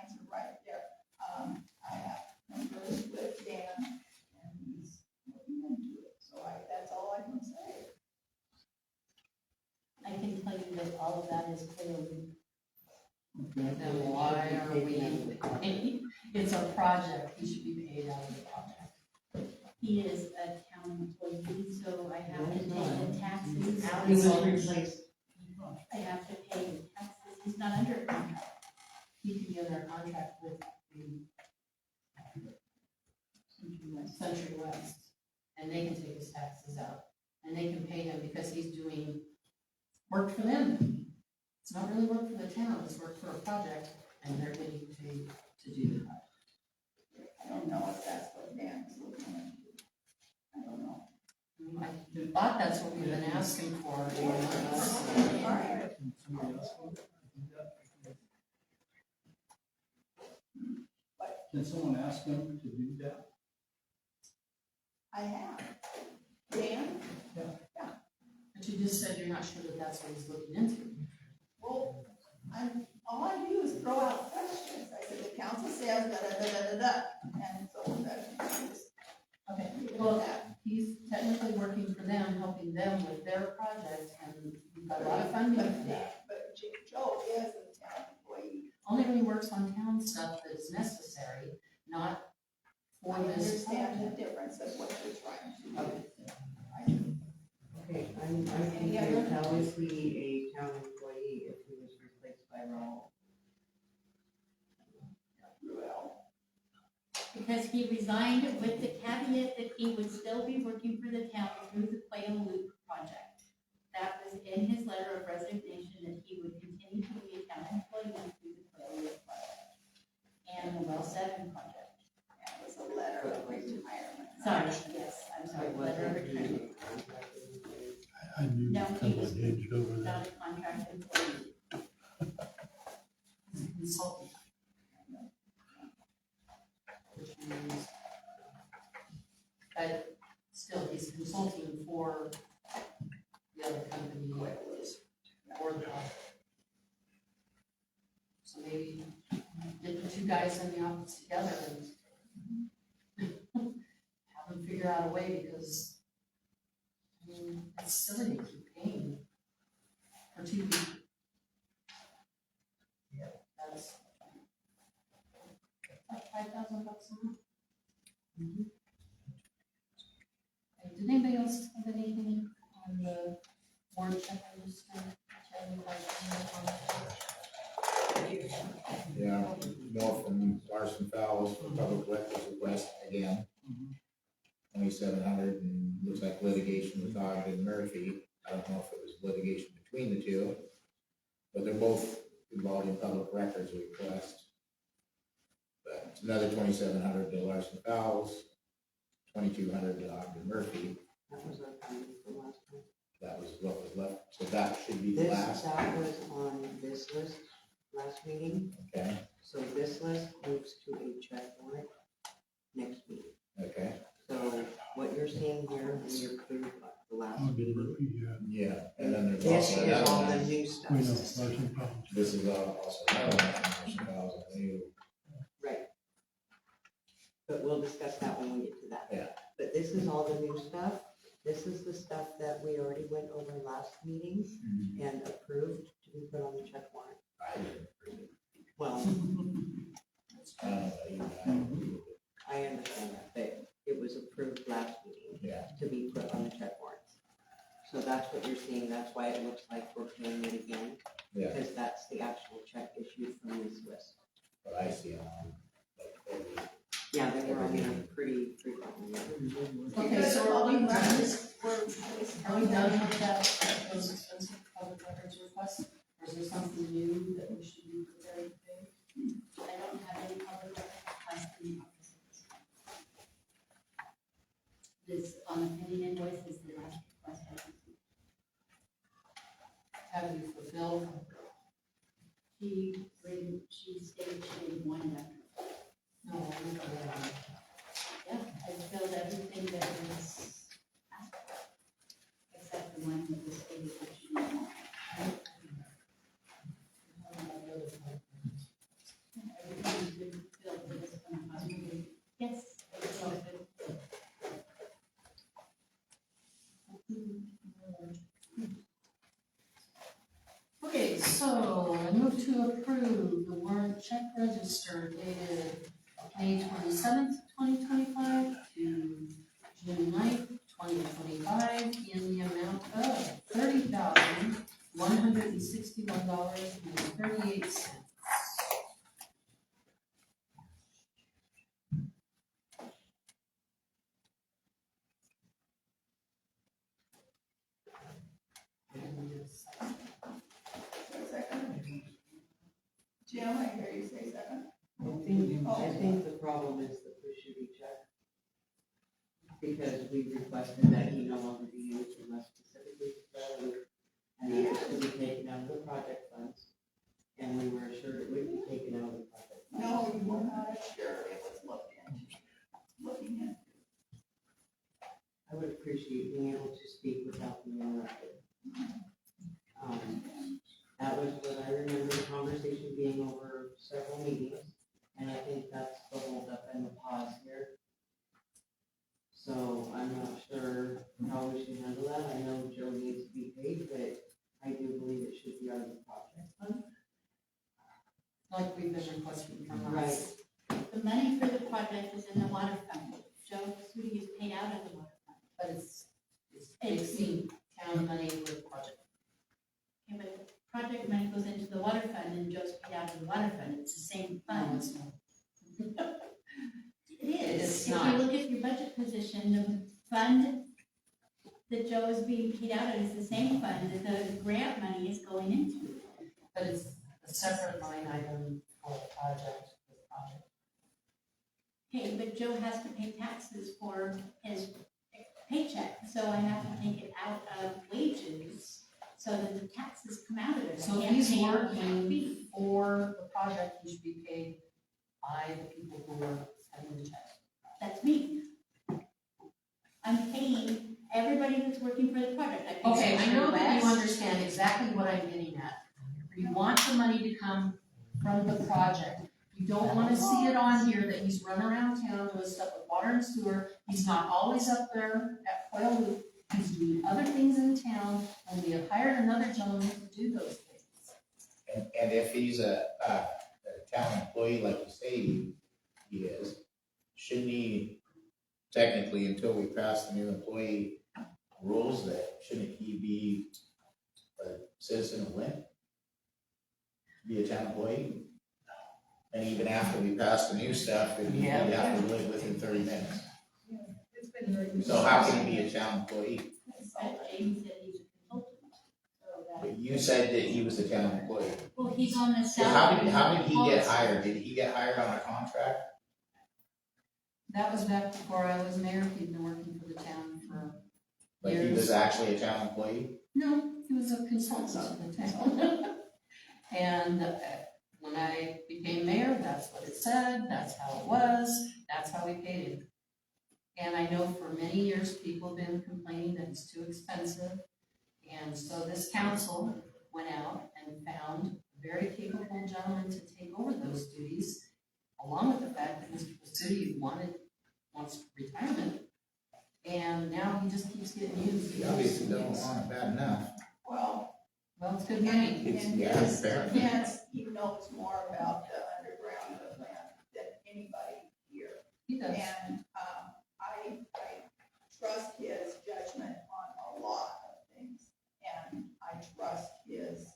answer right there. I have numbers with Dan, and he's looking into it, so that's all I can say. I can tell you that all of that is clearly. Then why are we, it's a project, he should be paid out of the project. He is a town employee, so I have to pay the taxes. He was replaced. I have to pay the taxes. He's not under contract. He can be under contract with the Century West, and they can take his taxes out, and they can pay him because he's doing work for them. It's not really work for the town, it's work for a project, and they're getting paid to to do that. I don't know if that's what Dan is looking into. I don't know. I thought that's what we've been asking for. All right. Can somebody else do that? Can someone ask him to do that? I have. Dan? But you just said you're not sure that that's what he's looking into. Well, all I do is throw out questions. I said, the council says da. And so that's. Okay, well, he's technically working for them, helping them with their project, and we've got a lot of funding for that. But Joe is a town employee. Only when he works on town stuff that is necessary, not for I this understand the project. difference of what you're trying to do. Okay, I'm thinking how is he a town employee if he was replaced by Raul? Well, Because he resigned with the caveat that he would still be working for the town through the Quail Loop project. That was in his letter of resignation, that he would continue to be a town employee through the Quail Loop project and the Well 7 project. that was a letter of retirement. Sorry, yes, I'm sorry, letter of retirement, I knew No, he someone was- hinged over that. not a contract employee. He's a consultant. Which means, but still, he's consulting for the other company or the project. So maybe get the two guys in the office together and have them figure out a way, because I mean, it's silly to keep paying for two people. That's like $5,000 a month. Okay, did anybody else have anything on the warrant check register? Chad, would like to comment on that? Yeah, more from Larson Fowles for public records request again. 2,700, and looks like litigation with Ogden and Murphy. I don't know if it was litigation between the two, but they're both involved in public records request. But it's another 2,700 to Larson Fowles, 2,200 to Ogden Murphy. That was our funding from last time. That was what was left, so that should be the This, last, that was on this list last meeting, okay, so this list moves to a check warrant next meeting. okay, So what you're seeing here, when you approved the last I'll get meeting, Murphy, yeah. yeah, and then there's this also is another all the one. new We stuff. know, Larson Powell. This is also another one from Larson Fowles on the new, Right. But we'll discuss that when we get to that. Yeah. But this is all the new stuff. This is the stuff that we already went over last meeting and approved to be put on the check warrant. I didn't approve it. Well, I don't know about you, but I didn't approve it. I understand that, but it was approved last meeting Yeah, to be put on the check warrants. So that's what you're seeing. That's why it looks like we're paying it again, yeah, because that's the actual check issued from this list. but I see them like every. Yeah, they were on there pretty frequently. Okay, so are we done, are we done with that, those expensive public records requests? Or is there something new that we should be prepared to pay? I don't have any public records in the office. This, on the pending invoice is the last request I received. Have you fulfilled? She stated she didn't want it after. No, we don't have. Yeah, I filled everything that was asked for, except the one that was stated that she didn't want. Everything's been filled for this one. Yes. everything's been Okay, so I move to approve the warrant check register dated May 27th, 2025 to June 9th, 2025 in the amount of $30,161.38. Second. Jim, I hear you say second. think the problem is the push-to check. Because we requested that he no longer be used unless specifically specified, and that was to be taken out of the project funds. And we were assured it would be taken out of the project funds. No, we were not sure it was looking into. I would appreciate being able to speak without being interrupted. That was what I remember the conversation being over several meetings, and I think that's the holdup and the pause here. So I'm not sure how we should handle that. I know Joe needs to be paid, but I do believe it should be out of the project fund. Like we've been requesting from Right. us. The money for the project is in the water fund. Joe Sudi is paid out of the water fund. But it's the town money for the project. Okay, but the project money goes into the water fund and Joe's paid out of the water fund. It's the same No, fund. it's not. It is. It's If not. you look at your budget position, the fund that Joe is being paid out of is the same fund that the grant money is going into. But it's a separate line item for the project. Okay, but Joe has to pay taxes for his paycheck, so I have to take it out of wages so that the taxes come out of it. So I if can't he's pay out working fee. for the project, he should be paid by the people who are having the check. That's me. I'm paying everybody that's working for the project. I pay Okay, I know that you West. understand exactly what I'm getting at. You want the money to come from the project. You don't wanna see it on here that he's running around town doing stuff with water and sewer. He's not always up there at Coil Loop. He's doing other things in town, and we have hired another gentleman to do those things. And if he's a town employee, like you say he is, shouldn't he technically, until we pass the new employee rules, that shouldn't he be a citizen of Lynn? Be a town employee? And even after we pass the new stuff, he'd have to live within 30 minutes. It's been very. So how can he be a town employee? But Jamie said he's a consultant, so that. But you said that he was a town employee. Well, he's on the So salary. how did he get hired? Did he get hired on a contract? That was back before I was mayor. He'd been working for the town for Like he was actually a town employee? No, he was a consultant in the town. And when I became mayor, that's what it said, that's how it was, that's how we paid him. And I know for many years, people have been complaining that it's too expensive. And so this council went out and found a very capable gentleman to take over those duties, along with the fact that Mr. Pasuti wants retirement. And now he just keeps getting used. He obviously don't want it bad enough. Well, Well, it's good in money. his fair. defense, he knows more about the underground plant than anybody here. He does. And, I trust his judgment on a lot of things, and I trust his,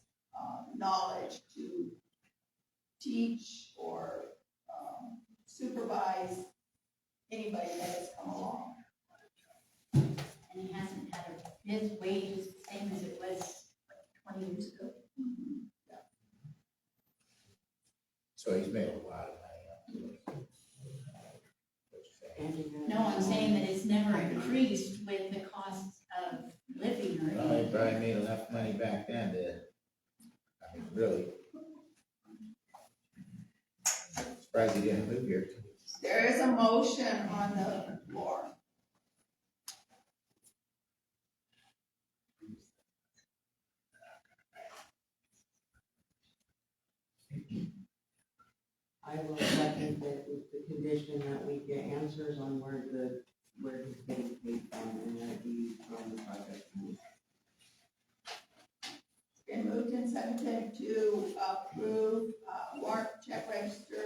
knowledge to teach or, supervise anybody that has come along. And he hasn't had his wages the same as it was 20 years ago. So he's made a lot of money. What you saying? No, I'm saying that it's never increased with the cost of living or Well, he anything. probably made enough money back then to, I mean, really. Surprised he didn't move here. There is a motion on the floor. I will second that with the condition that we get answers on where he's getting paid from, and that it be from the project. Been moved and seconded to approve, warrant check register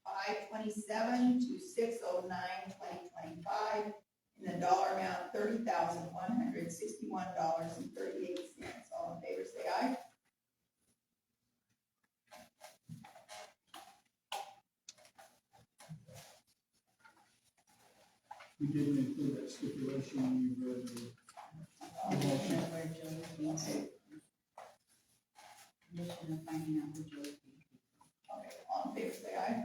527 to 609/2025 in the dollar amount $30,161.38. All in favor, say aye. We didn't include that stipulation when you read the motion. Where Joe is being paid. Condition of finding out who Joe is being paid. Okay, all in favor, say aye.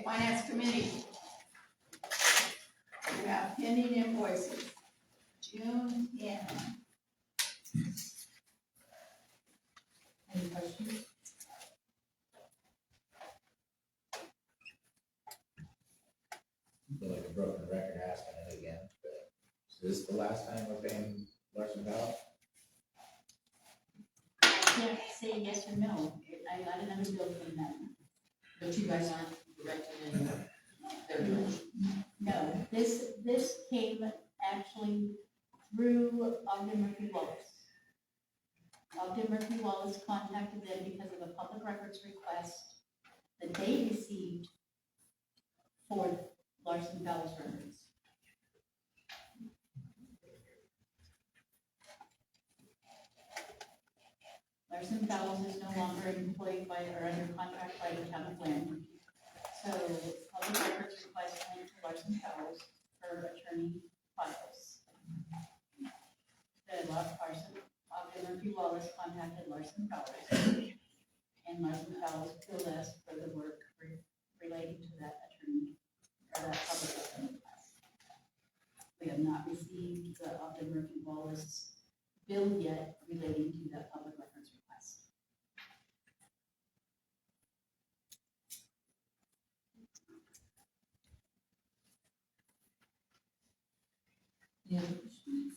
Okay, finance committee. We have pending invoices, June 10. Any questions? I feel like a broken record asking it again, but is this the last time we're paying Larson Bell? I can't say yes or no. I got another bill from them. But you guys aren't directed in their direction. No, this came actually through Ogden Murphy Wallace. Ogden Murphy Wallace contacted them because of a public records request that they received for Larson Bell's records. Larson Bell's is no longer employed by or under contract by the town of Lynn. So public records request went to Larson Bell's for attorney files. The Ogden Murphy Wallace contacted Larson Bell's, and Larson Bell's billed us for the work relating to that attorney, or that public records request. We have not received the Ogden Murphy Wallace bill yet relating to that public records request. Any other questions?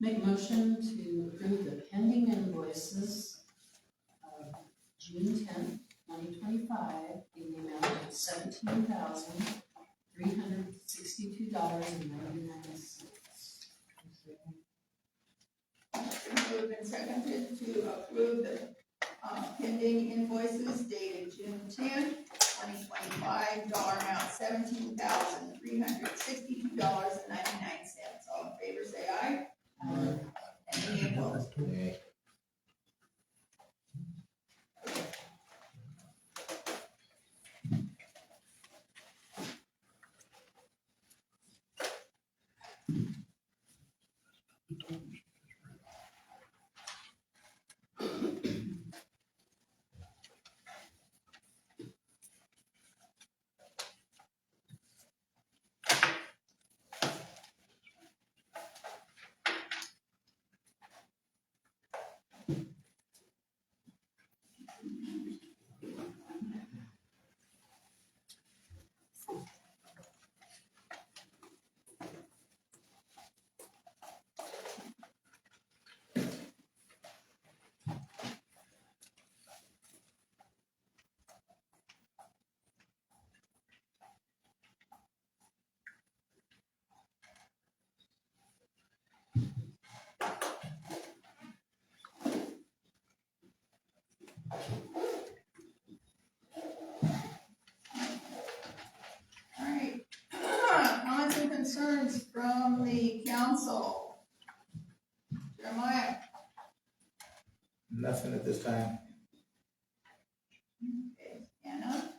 Make motion to approve the pending invoices of June 10th, 2025, in the amount of $17,362.99. Moved and seconded to approve the pending invoices dated June 10, 2025, dollar amount $17,362.99. All in favor, say aye. Any opposed? Okay. All right. Comments and concerns from the council. Jeremiah? Nothing at this time. Okay. Anna?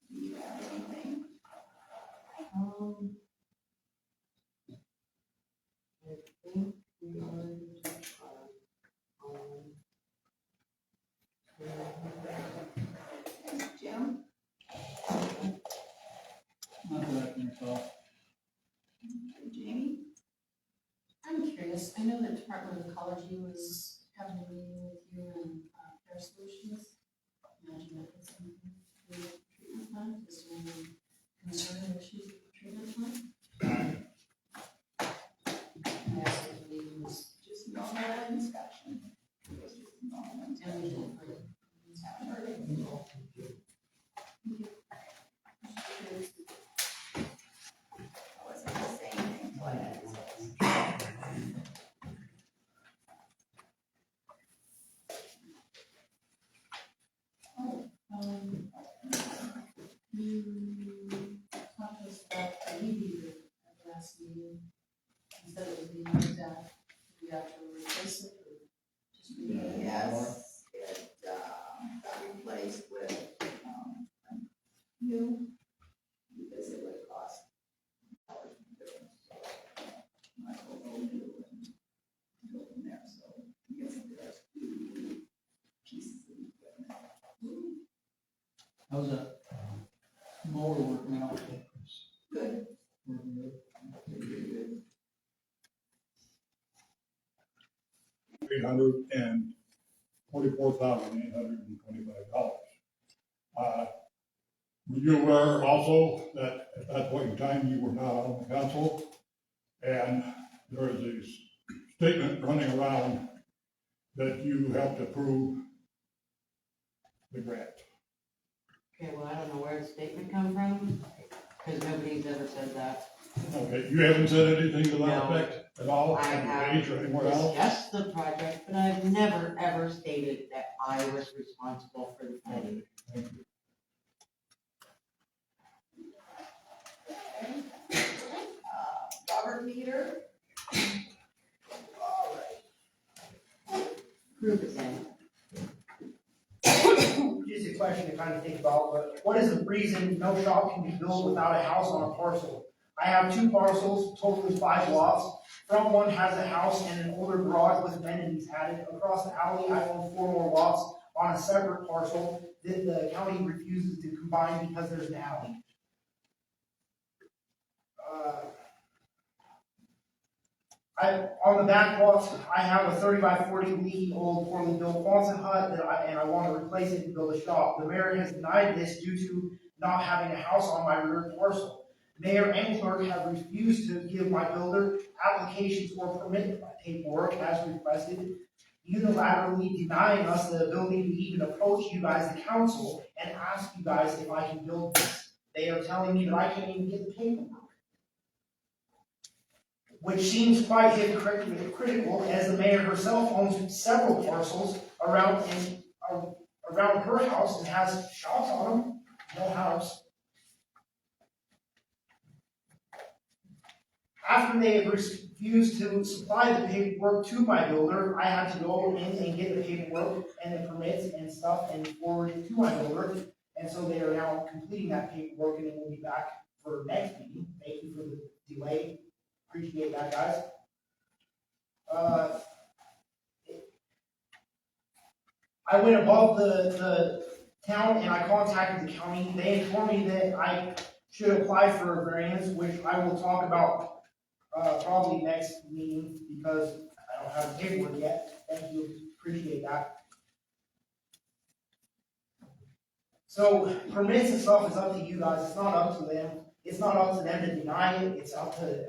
Do you have anything? I think we are, Jim? Not that I can recall. Jamie? I'm curious, I know the Department of Ecology was having a meeting with you and Care Solutions. Imagine that was something to do with treatment plant. Is there any concern or issues with the treatment plant? I asked if the meeting was, Just normal inspection. It was just normal and inspection. we didn't heard it. Haven't heard anything. I wasn't gonna say anything till I had results. You talked to us about the weed eater at the last meeting. You said it was being looked at. Did we actually replace it or just leave it? Yes, it, got replaced with, new, because it would cost hours to do it. So, might as well go new and go from there, so I guess there's two pieces of equipment. How's that? how we're working out. Good. Working good. Okay, good, good. $844,825. Were you aware also that at that point in time, you were not on the council? And there is a statement running around that you helped approve the grant. Okay, well, I don't know where the statement come from, because nobody's ever said that. Okay, you haven't said anything to that No. effect at all, I on your have page or anywhere else? discussed the project, but I've never, ever stated that I was responsible for the funding. Thank you. Robert Meter. Prove it then. Just a question to kind of think about, but what is the reason no shop can be built without a house on a parcel? I have 2 parcels, totaling 5 lots. Front one has a house and an older garage with amenities added. Across the alley, I own 4 more lots on a separate parcel that the county refuses to combine because there's an alley. On the back lots, I have a 30 by 40 leaky old poorly built Quonset hut and I want to replace it and build a shop. The mayor has denied this due to not having a house on my rear parcel. Mayor and clerk have refused to give my builder applications or permit paperwork as requested, unilaterally denying us the ability to even approach you guys, the council, and ask you guys if I can build this. They are telling me that I can't even get the paperwork, which seems quite hypocritical, as the mayor herself owns several parcels around her house and has shops on them, no house. After they have refused to supply the paperwork to my builder, I had to go in and get the paperwork and the permits and stuff and forward it to my builder. And so they are now completing that paperwork, and then we'll be back for next meeting. Thank you for the delay. Appreciate that, guys. I went above the town and I contacted the county. They informed me that I should apply for a variance, which I will talk about probably next meeting, because I don't have the paperwork yet. Thank you, appreciate that. So permits and stuff is up to you guys. It's not up to them. It's not up to them to deny it. It's up to you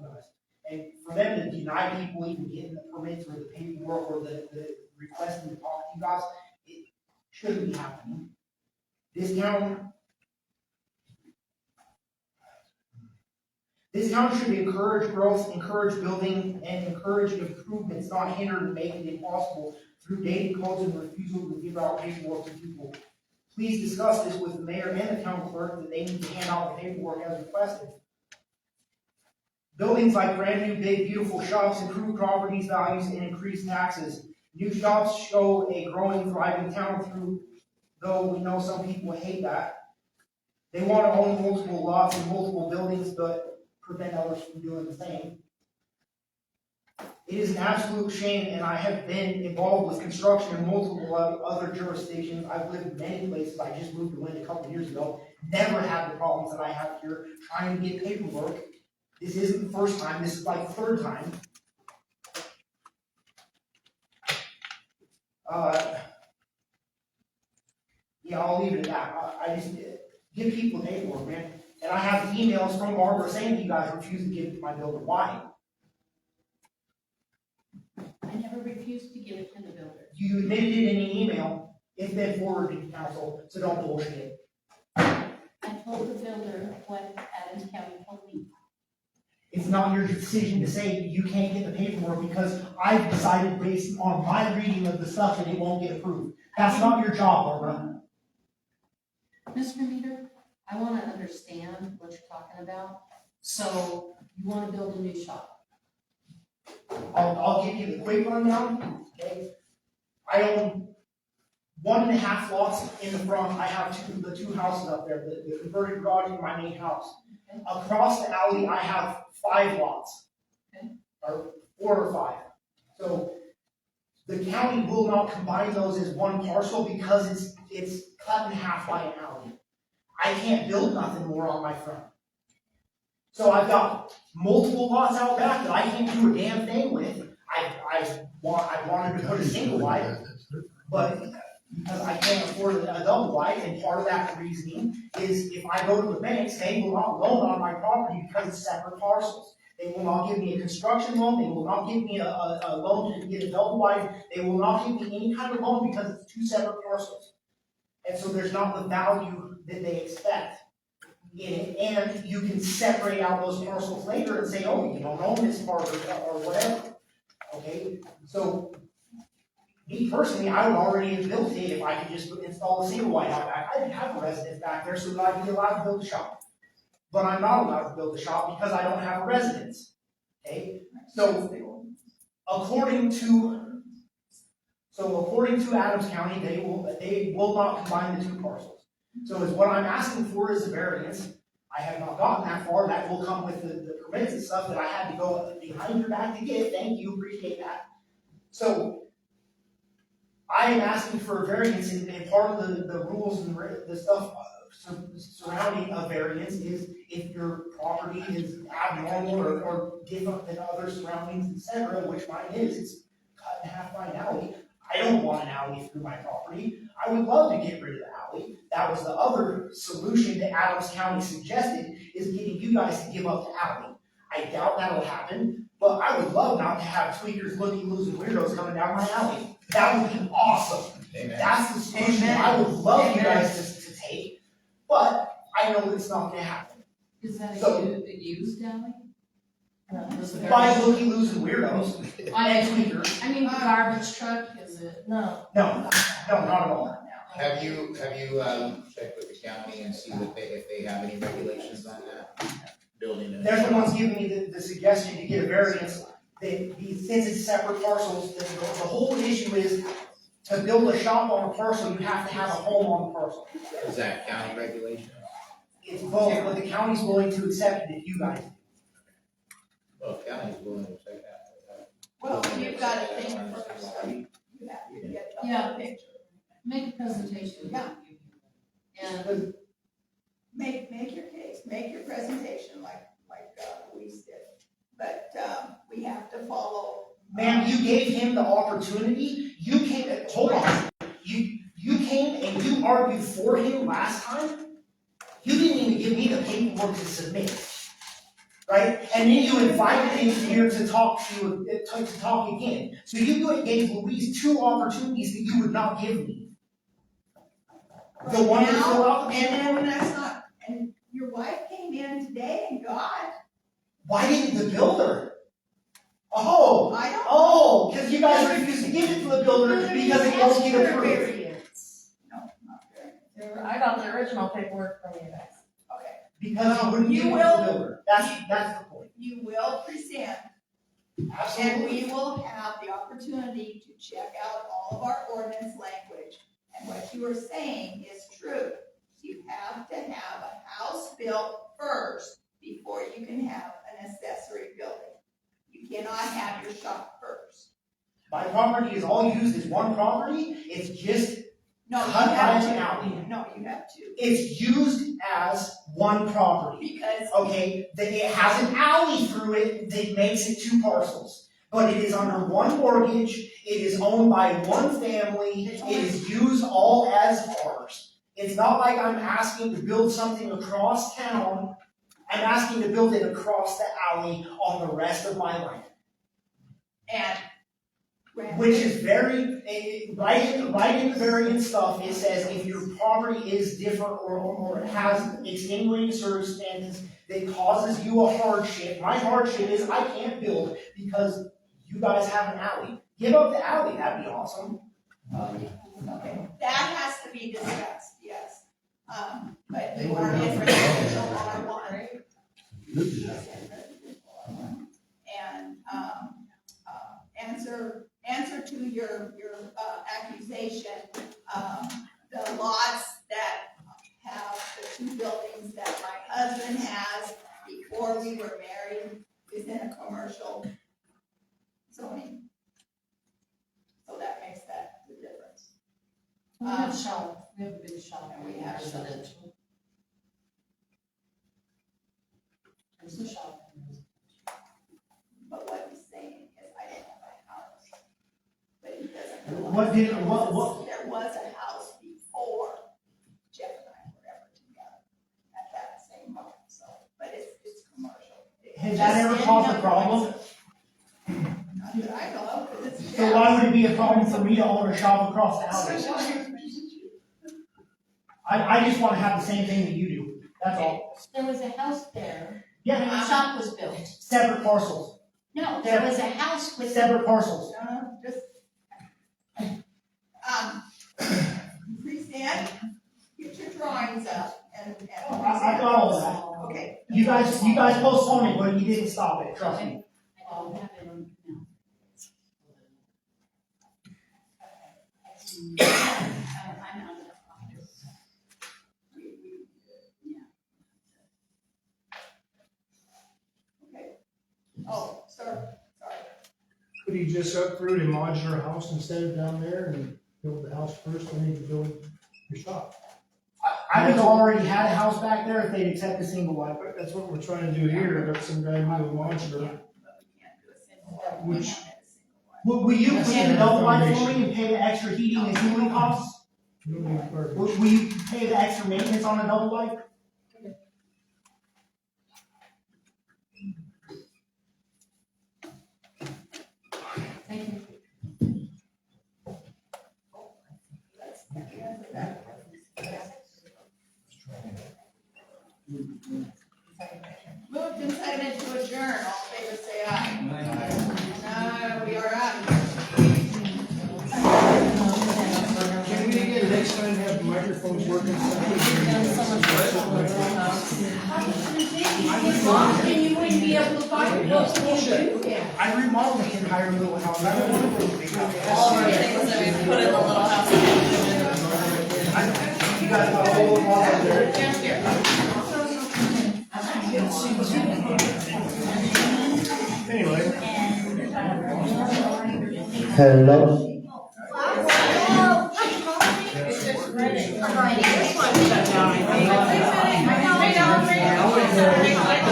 guys. And for them to deny people even getting the permits or the paperwork or the requesting to talk to you guys, it shouldn't be happening. This town should encourage growth, encourage building, and encourage improvements, not hinder and make it impossible through dating codes and refusal to give out paperwork to people. Please discuss this with the mayor and the town clerk, that they need to hand out the paperwork as requested. Buildings like brand new, big, beautiful shops improve properties values and increase taxes. New shops show a growing, thriving town though we know some people hate that. They want to own multiple lots and multiple buildings, but prevent others from doing the same. It is an absolute shame, and I have been involved with construction in multiple other jurisdictions. I've lived in many places. I just moved to Lynn a couple years ago. Never had the problems that I have here trying to get paperwork. This isn't the first time. This is like the 3rd time. Yeah, I'll leave it at that. I just give people paperwork, man. And I have emails from Barbara saying you guys refuse to give it to my builder. Why? I never refused to give it to the builder. You admitted it in an email. It's been forwarded to council, so don't bullshit it. I told the builder what Adams County told me. It's not your decision to say you can't get the paperwork because I've decided based on my reading of the stuff that it won't get approved. That's not your job, Barbara. Mr. Meter, I want to understand what you're talking about. So you want to build a new shop? I'll give you the quick rundown. Okay. I own 1.5 lots in the front. I have the two houses up there, the converted garage and my main house. Okay. Across the alley, I have 5 lots. Okay. Or 4 or 5. So the county will not combine those as one parcel because it's cut in half by an alley. I can't build nothing more on my front. So I've got multiple lots out back that I can't do a damn thing with. I wanted to put a single wide, but because I can't afford a double wide, and part of that reasoning is if I go to the banks, they will not loan on my property because it's separate parcels. They will not give me a construction loan, they will not give me a loan to get a double wide, they will not give me any kind of loan because it's two separate parcels. And so there's not the value that they expect in it, and you can separate out those parcels later and say, oh, you don't own this part or whatever. Okay, so me personally, I would already have built it if I could just install a single wide out back. I'd have a residence back there so that I'd be allowed to build a shop. But I'm not allowed to build a shop because I don't have a residence. Okay, so according to Adams County, they will not combine the two parcels. So is what I'm asking for is a variance. I have not gotten that far. That will come with the permits and stuff that I had to go behind your back to get. Thank you, appreciate that. So I am asking for a variance, and part of the rules and the stuff surrounding a variance is if your property is abnormal or different than other surroundings, etc., which mine is. It's cut in half by an alley. I don't want an alley through my property. I would love to get rid of the alley. That was the other solution that Adams County suggested, is getting you guys to give up the alley. I doubt that'll happen, but I would love not to have tweakers, looky-loos, and weirdos coming down my alley. That would be awesome. Amen. That's the solution I would love you guys to take, but I know it's not gonna happen. Is that So- a used alley? By looky-loos and weirdos and tweakers. I mean, garbage truck, is it? No. No, not at all. Have you checked with the county and see if they have any regulations on that? Building and. They're the ones giving me the suggestion to get a variance. Since it's separate parcels, the whole issue is to build a shop on a parcel, you have to have a home on the parcel. Is that county regulation? It's both, but the county's willing to accept it if you guys do. Well, if county's willing to take that. Well, you've got to think first, you have to get the Yeah. picture. Make a presentation. Yeah. And Make your case, make your presentation like Louise did. But, we have to follow. Ma'am, you gave him the opportunity, you came, hold on, you came and you argued for him last time? You didn't even give me the paperwork to submit, right? And then you invited him here to talk again. So you gave Louise two opportunities that you would not give me. The one to fill out the And paperwork. then that's not, and your wife came in today and got, Why didn't the builder? Oh, I don't. oh, because you guys refused to give it to the builder because it won't get approved. No, not very. I got the original paperwork from you guys. Okay, Because you wouldn't You give it to will- the builder. That's the point. you will present, and Absolutely. we will have the opportunity to check out all of our ordinance language. And what you are saying is true. You have to have a house built first before you can have an accessory building. You cannot have your shop first. My property is all used as one property. It's just, No, you Cut have by an to. alley. No, you have to, it's used as one property. because Okay, that it has an alley through it that makes it two parcels. But it is under one mortgage, it is owned by one family, it is used all as ours. It's not like I'm asking to build something across town, I'm asking to build it across the alley on the rest of my land. and Which is very, right in the variance stuff, it says if your property is different or has extenuating circumstances that causes you a hardship, my hardship is I can't build because you guys have an alley. Give up the alley, that'd be awesome. okay, that has to be discussed, yes. But you are in residential R1. And, answer to your accusation, the lots that have the two buildings that my husband has before we were married is in a commercial zoning. So that makes that the difference. we have shop, we have a big shop. We have shop. Residential. There's a shop and there's. But what he's saying is, I didn't have a house. But he doesn't realize. What? There was a house before Jeff and I were ever together at that same moment, so, but it's commercial. Has that ever caused a problem? Not that I know of, 'cause it's. So why would it be a problem for me to own a shop across the alley? I just wanna have the same thing that you do, that's all. There was a house there Yeah, when the shop was built. separate parcels, No, there was a house with. separate parcels. No, just. Freestand, get your drawings up and. I got all that. Okay. You guys postponed it, but you didn't stop it, trust me. I don't have it on now. I'm out of office. Okay. Oh, sorry. Could he just uproot a modular house instead of down there and build the house first, and then you build your shop? I would have already had a house back there if they'd accept a single wide. But that's what we're trying to do here, let some guy move a modular. Which- Will you pay the double wide for me and pay the extra heating and cooling costs? You don't need garbage. Will you pay the extra maintenance on a double wide? Thank you. Moved and seconded to adjourn, all in favor say aye. No, we are out. Can we again next time have microphones working? And you wouldn't be able to find it. I remodeled the entire little house. I don't want to build a big house. All of our things that we put in the little house. You guys got a whole lot of there. Anyway. Hello. So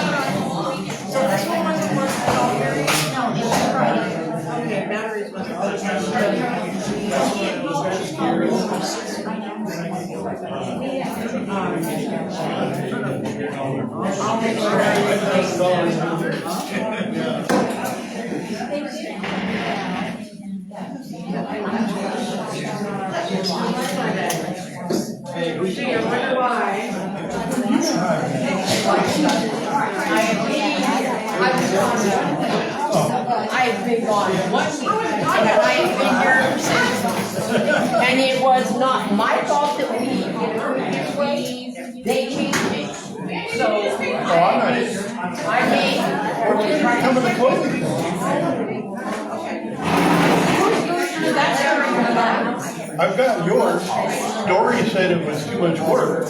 this one wasn't working at all, Gary? No, it's right. Okay, batteries I'll make sure Hey, who's Gee, I wonder why. I've been gone 1 week, and I have been here since. And it was not my fault that we didn't get approved this way, they changed it. So, I'm not in here. I mean, Coming to close. that's everything. I've got yours. Dory said it was too much work.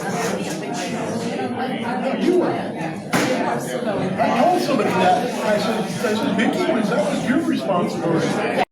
You were. I told somebody that. I said, Mickey, that was your responsibility.